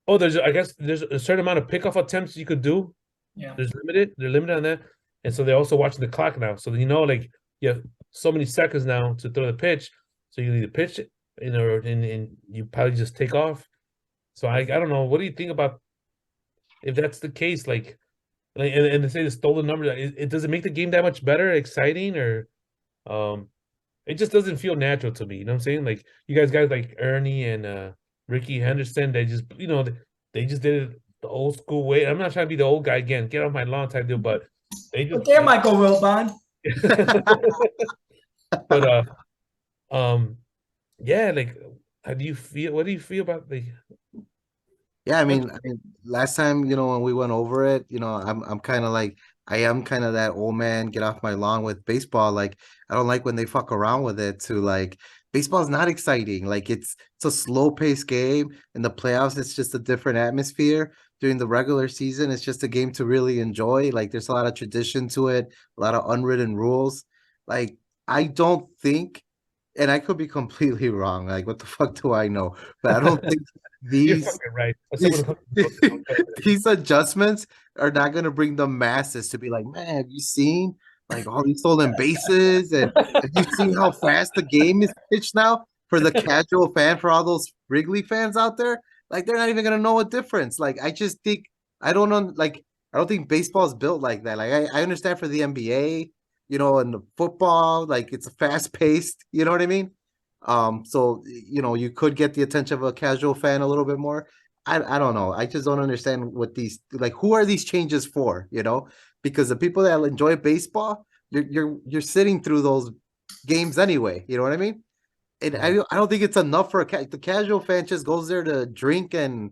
I guess there's a certain amount of pickoff attempts you could do. Yeah. They're limited on that, and so they're also watching the clock now. So like you have so many seconds now to throw the pitch, so you need to pitch it, and you probably just take off. So I don't know. What do you think about if that's the case? Like and they say the stolen number, it does it make the game that much better, exciting, or it just doesn't feel natural to me. You know what I'm saying? Like you guys like Ernie and Ricky Henderson, they just they just did it the old school way. I'm not trying to be the old guy again. Get off my lawn type deal, but they just Okay, Michael Wilbon. But yeah, like how do you feel? What do you feel about the? Yeah, I mean, last time, when we went over it, I'm kind of like, I am kind of that old man, get off my lawn with baseball. Like, I don't like when they fuck around with it to like, baseball is not exciting. Like, it's a slow paced game. In the playoffs, it's just a different atmosphere. During the regular season, it's just a game to really enjoy. Like, there's a lot of tradition to it, a lot of unwritten rules. Like, I don't think, and I could be completely wrong. Like, what the fuck do I know? But I don't think You're these fucking right. these adjustments are not going to bring the masses to be like, man, have you seen like all these stolen bases, and have you seen how fast the game is pitched now for the casual fan, for all those Wrigley fans out there? Like, they're not even going to know a difference. Like, I just think, I don't know, like, I don't think baseball is built like that. Like, I understand for the NBA, and the football, like, it's a fast paced, you know what I mean? So you could get the attention of a casual fan a little bit more. I don't know. I just don't understand what these, like, who are these changes for, because the people that enjoy baseball, you're sitting through those games anyway, you know what I mean? And I don't think it's enough for the casual fan just goes there to drink and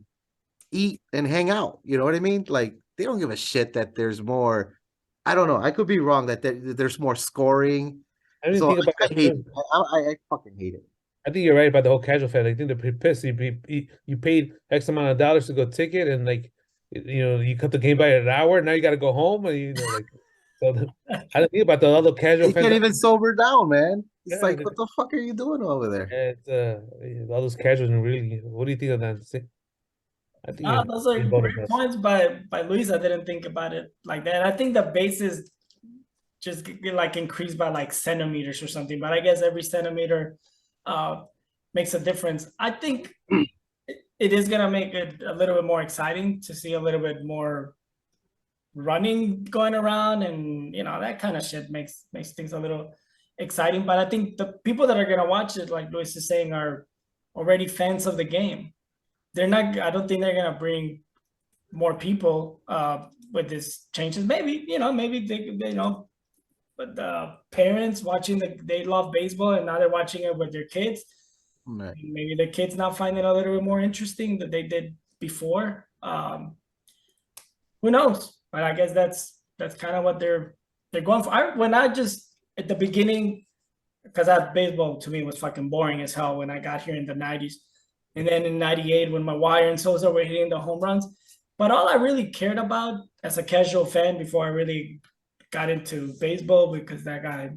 eat and hang out, you know what I mean? Like, they don't give a shit that there's more. I don't know. I could be wrong that there's more scoring. I didn't So think about I hate it. I fucking hate it. I think you're right about the whole casual fan. I think they're pissed. You paid X amount of dollars to go ticket, and like, you cut the game by an hour. Now you got to go home, and like. So I didn't think about the other casual You fans. can't even sober down, man. It's Yeah, like, what the fuck are you doing over there? It's all those casuals. Really, what do you think of that? I think No, those are great points by Luis. I didn't think about it like that. I think the bases just get like increased by like centimeters or something, but I guess every centimeter makes a difference. I think it is gonna make it a little bit more exciting to see a little bit more running going around, and that kind of shit makes things a little exciting. But I think the people that are gonna watch it, like Luis is saying, are already fans of the game. They're not. I don't think they're gonna bring more people with these changes. Maybe maybe they but the parents watching they love baseball, and now they're watching it with their kids. Right. Maybe the kids now find it a little bit more interesting than they did before. Who knows? But I guess that's kind of what they're going for. When I just at the beginning, because that baseball to me was fucking boring as hell when I got here in the 90s. And then in 98, when Maguire and Sosa were hitting the home runs. But all I really cared about as a casual fan before I really got into baseball, because that guy,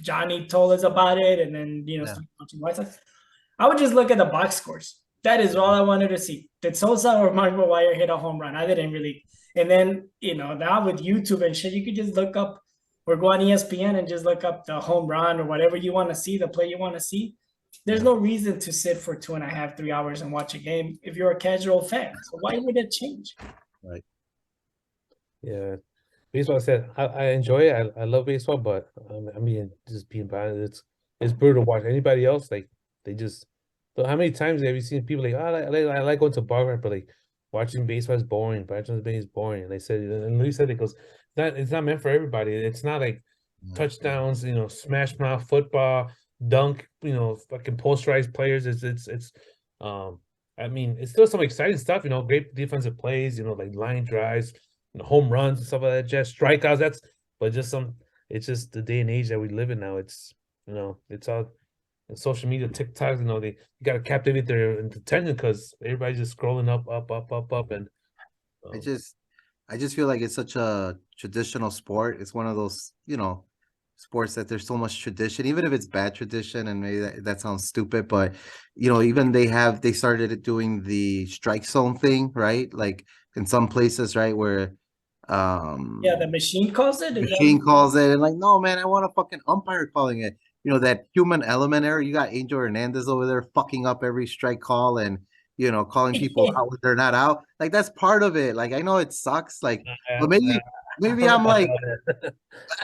Johnny told us about it, and then started watching White Sox. I would just look at the box scores. That is all I wanted to see. Did Sosa or Mark McGwire hit a home run? I didn't really. And then now with YouTube and shit, you could just look up or go on ESPN and just look up the home run or whatever you want to see, the play you want to see. There's no reason to sit for 2.5, 3 hours and watch a game if you're a casual fan. So why would it change? Right. Yeah. Baseball, I said, I enjoy it. I love baseball, but I mean, just being honest, it's brutal to watch. Anybody else, like, they just. So how many times have you seen people like, oh, I like going to bar, but like watching baseball is boring. Watching baseball is boring. And they said, and Luis said it goes, it's not meant for everybody. It's not like touchdowns, smash mouth football, dunk, fucking posterized players. I mean, it's still some exciting stuff. Great defensive plays. Like line drives, home runs and stuff like that. Just strikeouts. It's just the day and age that we live in now. It's it's all. And social media, TikToks, you got to captivate their attention because everybody's just scrolling up, and I just feel like it's such a traditional sport. It's one of those, sports that there's so much tradition, even if it's bad tradition, and maybe that sounds stupid, but even they started doing the strike zone thing, right? Like in some places, right, where the machine calls it. Calls it, and like, no, man, I want a fucking umpire calling it. That human element error. You got Angel Hernandez over there fucking up every strike call and, calling people out when they're not out. Like, that's part of it. Like, I know it sucks. Like, but maybe I'm like,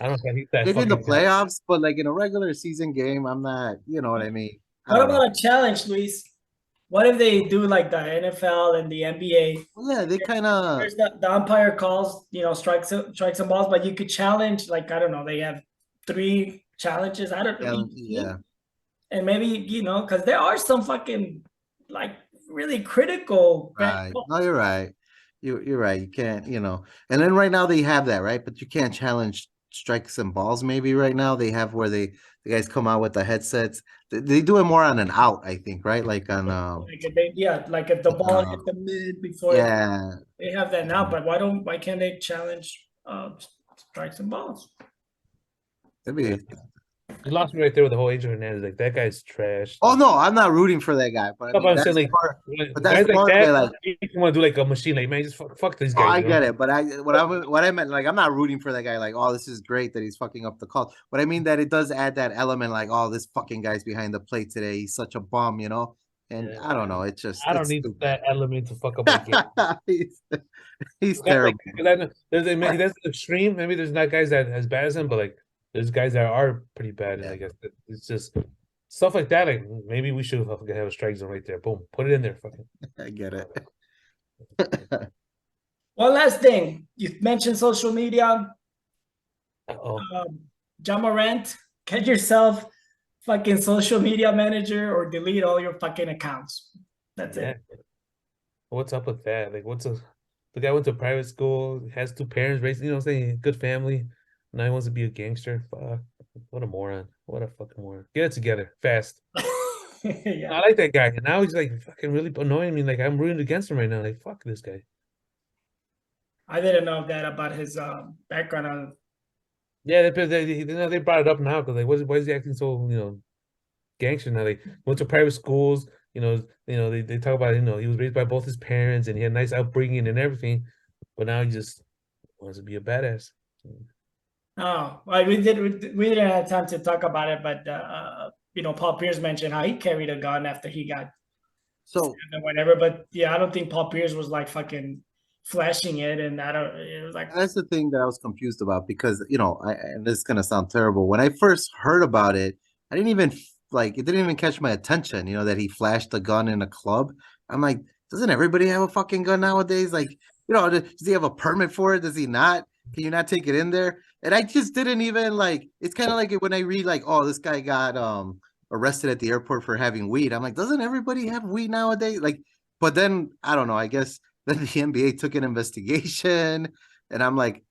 I don't think that maybe in the playoffs, but like in a regular season game, I'm not, you know what I mean? What about a challenge, Luis? What if they do like the NFL and the NBA? Yeah, they kind of. There's the umpire calls, strikes and balls, but you could challenge, like, I don't know, they have 3 challenges. I don't know. Yeah. And maybe, because there are some fucking, like, really critical. Right. No, you're right. You're right. You can't, and then right now they have that, right? But you can't challenge strikes and balls. Maybe right now they have where the guys come out with the headsets. They do it more on an out, I think, right? Like on like if the ball hit the mid before. Yeah. They have that now, but why can't they challenge strikes and balls? You lost me right there with the whole Angel Hernandez. Like, that guy's trash. Oh no, I'm not rooting for that guy, but I'm saying, like, but that's part of it. Like, you want to do like a machine, like, man, just fuck this guy. I get it, but what I meant, like, I'm not rooting for that guy. Like, oh, this is great that he's fucking up the call. But I mean that it does add that element, like, oh, this fucking guy's behind the plate today. He's such a bum, And I don't know. It's just I don't need that element to fuck up my game. he's terrible. There's an extreme. Maybe there's not guys that as bad as him, but like there's guys that are pretty bad. Yeah. I guess it's just stuff like that. Like, maybe we should have a strike zone right there. Boom, put it in there. Fucking. I get it. One last thing, you mentioned social media. Ja Morant, get yourself fucking social media manager or delete all your fucking accounts. That's it. What's up with that? Like, the guy went to private school, has 2 parents, raised, what I'm saying, good family. Now he wants to be a gangster. Fuck. What a moron. What a fucking moron. Get it together fast. Yeah. I like that guy. And now he's like fucking really annoying me. Like, I'm rooting against him right now. Like, fuck this guy. I didn't know that about his background on. Yeah, they brought it up now because like, why is he acting so gangster now? They went to private schools. They talk about he was raised by both his parents and he had a nice upbringing and everything, but now he just wants to be a badass. Oh, well, we didn't have time to talk about it, but Paul Pierce mentioned how he carried a gun after he got whatever. But yeah, I don't think Paul Pierce was like fucking flashing it, and it was like, that's the thing that I was confused about because and this is gonna sound terrible. When I first heard about it, I didn't even it didn't even catch my attention. That he flashed a gun in a club. I'm like, doesn't everybody have a fucking gun nowadays? Like, does he have a permit for it? Does he not? Can you not take it in there? And I just didn't even it's kind of like when I read oh, this guy got arrested at the airport for having weed. I'm like, doesn't everybody have weed nowadays? Like, but then I don't know, I guess then the NBA took an investigation and I'm like,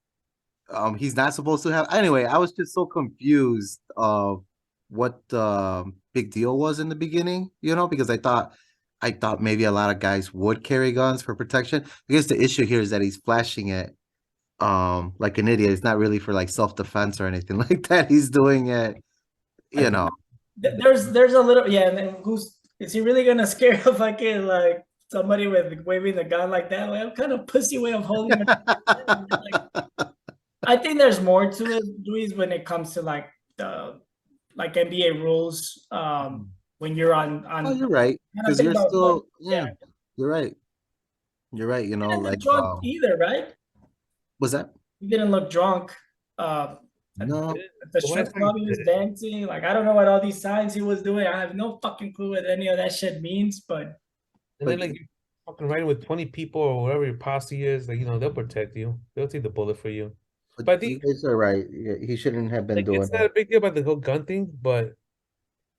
he's not supposed to have. Anyway, I was just so confused of what the big deal was in the beginning, because I thought maybe a lot of guys would carry guns for protection. I guess the issue here is that he's flashing it like an idiot. It's not really for like self-defense or anything like that. He's doing it, you know. There's a little and then is he really gonna scare a fucking like somebody with waving the gun like that? Like, what kind of pussy way of holding it? Like, I think there's more to it, Luis, when it comes to like the like NBA rules. When you're on Oh, you're right. and I Because think you're about still, yeah. you're right. You're right. You You know, didn't look like drunk either, right? was that? You didn't look drunk. At No. the The last strip time club, you he was did it. dancing. Like I don't know what all these signs he was doing. I have no fucking clue what any of that shit means. But And then, like, you're fucking riding with 20 people or whatever your posse is, like, they'll protect you. They'll take the bullet for you. But I you think, guys are right. Yeah, he shouldn't have been like, doing it's not it. a big deal about the whole gun thing, but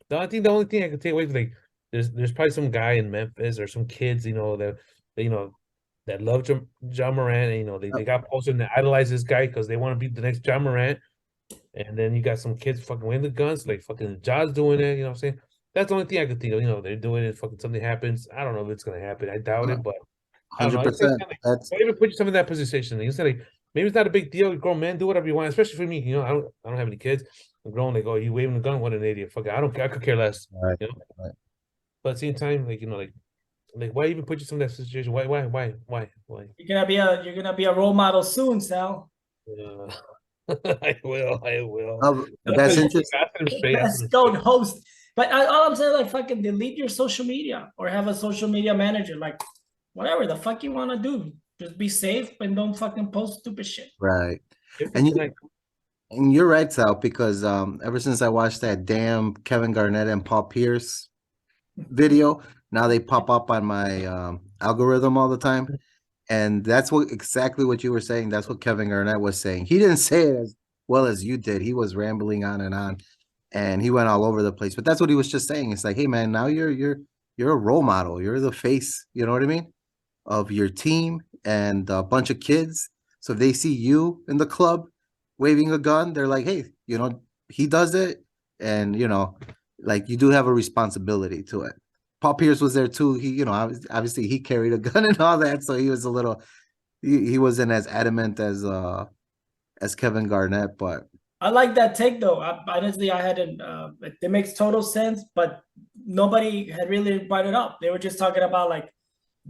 the only thing I could take away is, like, there's probably some guy in Memphis or some kids, that love Ja Morant, and, they got posted and they idolize this guy because they want to be the next Ja Morant. And then you got some kids fucking with the guns, like fucking Ja's doing it, you know what I'm saying? That's the only thing I could think of, they're doing it, fucking something happens. I don't know if it's gonna happen. I doubt it, but I don't know. It's like, 100%. That's don't even put yourself in that position. You say, like, maybe it's not a big deal. Grown men do whatever you want, especially for me. I don't have any kids. I'm grown. They go, you waving the gun? What an idiot! Fuck it. I don't care. I could care less. right. You know. Right. But at the same time, like why even put yourself in that situation? Why? you're gonna be a role model soon, Sal. Uh, I will. That's interesting. I said him straight. I said him Best goat straight. host. But all I'm saying, like, fucking delete your social media or have a social media manager. Like, whatever the fuck you want to do. Just be safe and don't fucking post stupid shit. Right. If And it's you like, and you're right, Sal, because ever since I watched that damn Kevin Garnett and Paul Pierce video, now they pop up on my algorithm all the time. And that's exactly what you were saying. That's what Kevin Garnett was saying. He didn't say it as well as you did. He was rambling on, and he went all over the place. But that's what he was just saying. It's like, hey man, now you're a role model. You're the face, you know what I mean, of your team and a bunch of kids. So if they see you in the club waving a gun, they're like, hey, he does it, and like you do have a responsibility to it. Paul Pierce was there too. He, obviously he carried a gun and all that, so he was a little. He wasn't as adamant as Kevin Garnett, but I like that take though. Honestly, I hadn't. It makes total sense, but nobody had really brought it up. They were just talking about like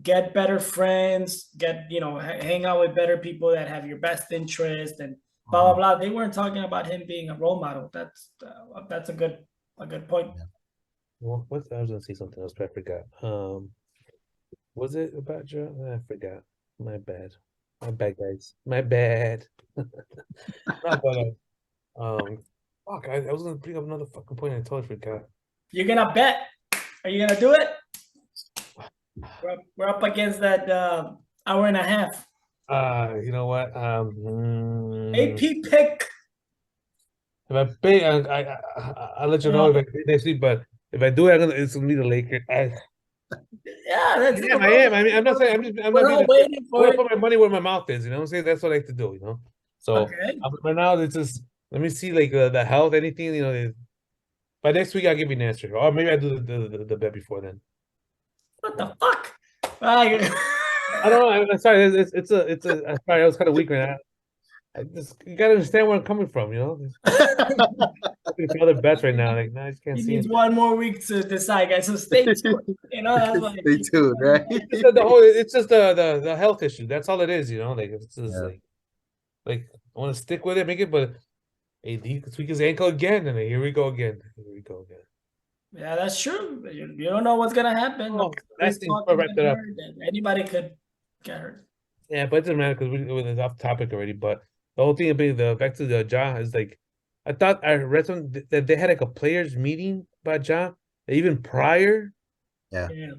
get better friends, hang out with better people that have your best interest, and blah blah blah. They weren't talking about him being a role model. That's a good point. Yeah. well, I was gonna say something else, but I forgot. Was it about Joe? I forgot. My bad, guys. My bad. No, but fuck. I was gonna bring up another fucking point. I totally forgot. You're gonna bet? Are you gonna do it? We're up against that hour and a half. You know what? AP pick. If I pay, I'll let you know if I pay next week. But if I do it, it's gonna be the Lakers. Yeah, that's it. I am. I mean, I'm not saying. I'm We're not all waiting I for want it. to put my money where my mouth is. You know what I'm saying? That's what I like to do. So Okay. right now, it's just let me see like the health, anything. By next week, I'll give you an answer, or maybe I do the bet before then. What the fuck? I don't know. I'm sorry. It's a. I'm sorry, I was kind of weak right now. You gotta understand where I'm coming from. Other bets right now. Like, I just can't He see needs it. 1 more week to decide, guys. So stay tuned. That's like stay tuned, right? It's just the health issue. That's all it is. Like it's just like I want to stick with it, make it, but AD could tweak his ankle again, and then here we go again. Yeah, that's true. You don't know what's gonna happen. Oh, last thing before I wrap that up. Anybody could get hurt. Yeah, but it doesn't matter because we're off topic already. But the whole thing about back to the Ja is like, I thought I read something that they had like a players meeting about Ja, even prior. Yeah. Yeah.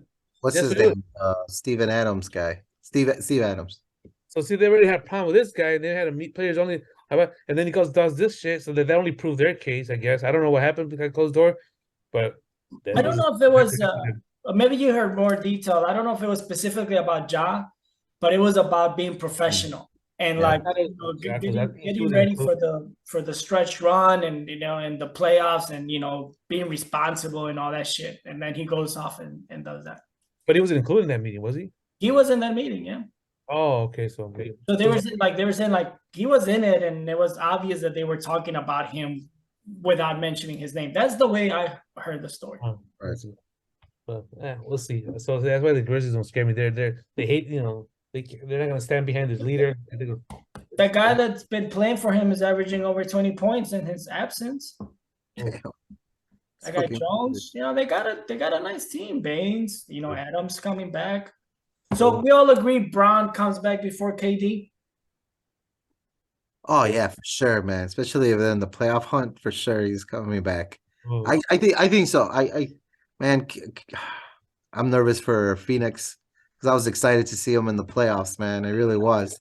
What's Yes, his it is. name? Steven Adams guy. Steve Adams. So see, they already had a problem with this guy. They had to meet players only. And then he does this shit, so that only proved their case. I guess I don't know what happened behind closed door, but I don't know if it was maybe you heard more detail. I don't know if it was specifically about Ja, but it was about being professional and Yeah. getting ready for the stretch run and and the playoffs and being responsible and all that shit. And then he goes off and does that. But he wasn't included in that meeting, was he? He was in that meeting, yeah. Oh, okay. So okay. So they were saying like he was in it, and it was obvious that they were talking about him without mentioning his name. That's the way I heard the story. Oh, Right. but we'll see. So that's why the Grizzlies don't scare me. They hate, they're not gonna stand behind his leader. The guy that's been playing for him is averaging over 20 points in his absence. It's That guy fucking Jones, they got a nice team. Baines, Adams coming back. Oh. So we all agree Brown comes back before KD. Oh yeah, for sure, man. Especially if they're in the playoff hunt, for sure he's coming back. Oh. I think so. Man, I'm nervous for Phoenix because I was excited to see him in the playoffs, man. I really was.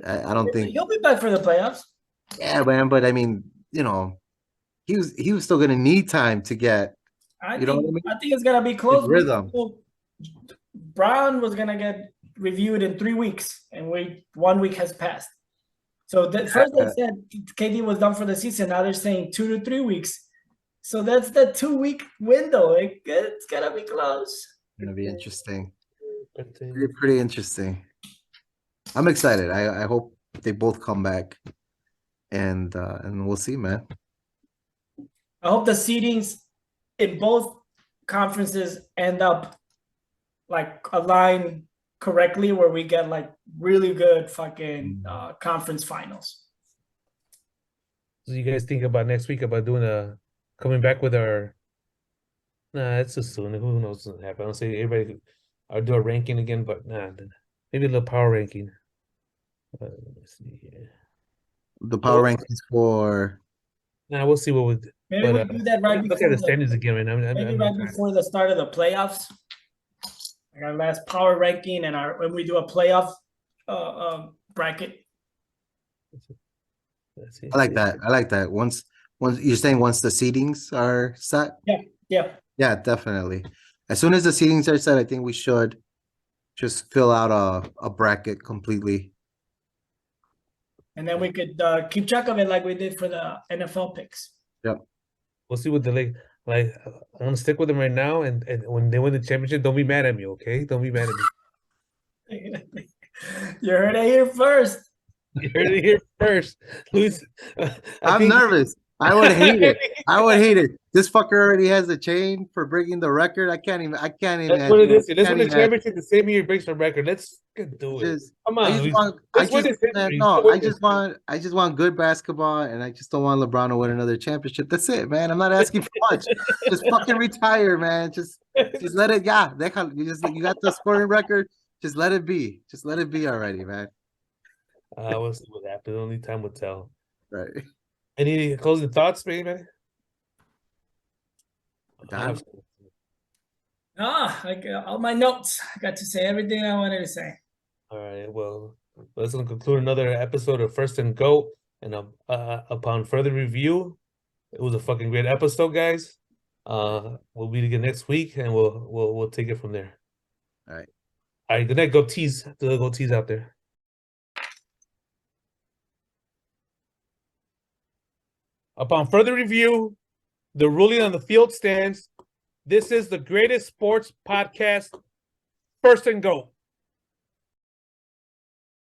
I don't think. He'll be back for the playoffs. Yeah, man. But I mean, he was still gonna need time to get. I You know think what I mean? I think it's gonna be close. Rhythm. Brown was gonna get reviewed in 3 weeks, and 1 week has passed. So first they said KD was done for the season. Now they're saying 2 to 3 weeks. So that's the 2 week window. It's gonna be close. It's gonna be interesting. Pretty interesting. I'm excited. I hope they both come back, and we'll see, man. I hope the seedings in both conferences end up like aligned correctly, where we get like really good fucking conference finals. So you guys think about next week about coming back with our? Nah, it's too soon. Who knows what's gonna happen? I don't say everybody. I'll do a ranking again, but nah, maybe a little power ranking. Let's see here. The power rankings for. Nah, we'll see what we. Maybe we do that right look before at the standings again, man. maybe right before the start of the playoffs. Like our last power ranking, and when we do a playoff bracket. I like that. I like that. Once you're saying once the seedings are set. Yeah, definitely. As soon as the seedings are set, I think we should just fill out a bracket completely. And then we could keep track of it like we did for the NFL picks. Yep. We'll see what the like. I want to stick with them right now, and when they win the championship, don't be mad at me, okay? Don't be mad at me. You heard it here first. You heard it here first, Luis. I'm nervous. I would hate it. I would hate it. This fucker already has a chain for breaking the record. I can't even. Let's win the championship the same year he breaks the record. Let's do it. Come on, I just want good basketball, and I just don't want LeBron to win another championship. That's it, man. I'm not asking for much. Just fucking retire, man. Just let it. Yeah, you got the scoring record. Just let it be. Just let it be already, man. We'll see what happens. Only time will tell. Right. Any closing thoughts, baby? I got all my notes. I got to say everything I wanted to say. All right. Well, let's conclude another episode of First and Goat. And upon further review, it was a fucking great episode, guys. We'll meet again next week, and we'll take it from there. All right. All right. Good night. Go tease. Go tease out there. Upon further review, the ruling on the field stands. This is the greatest sports podcast, First and Goat.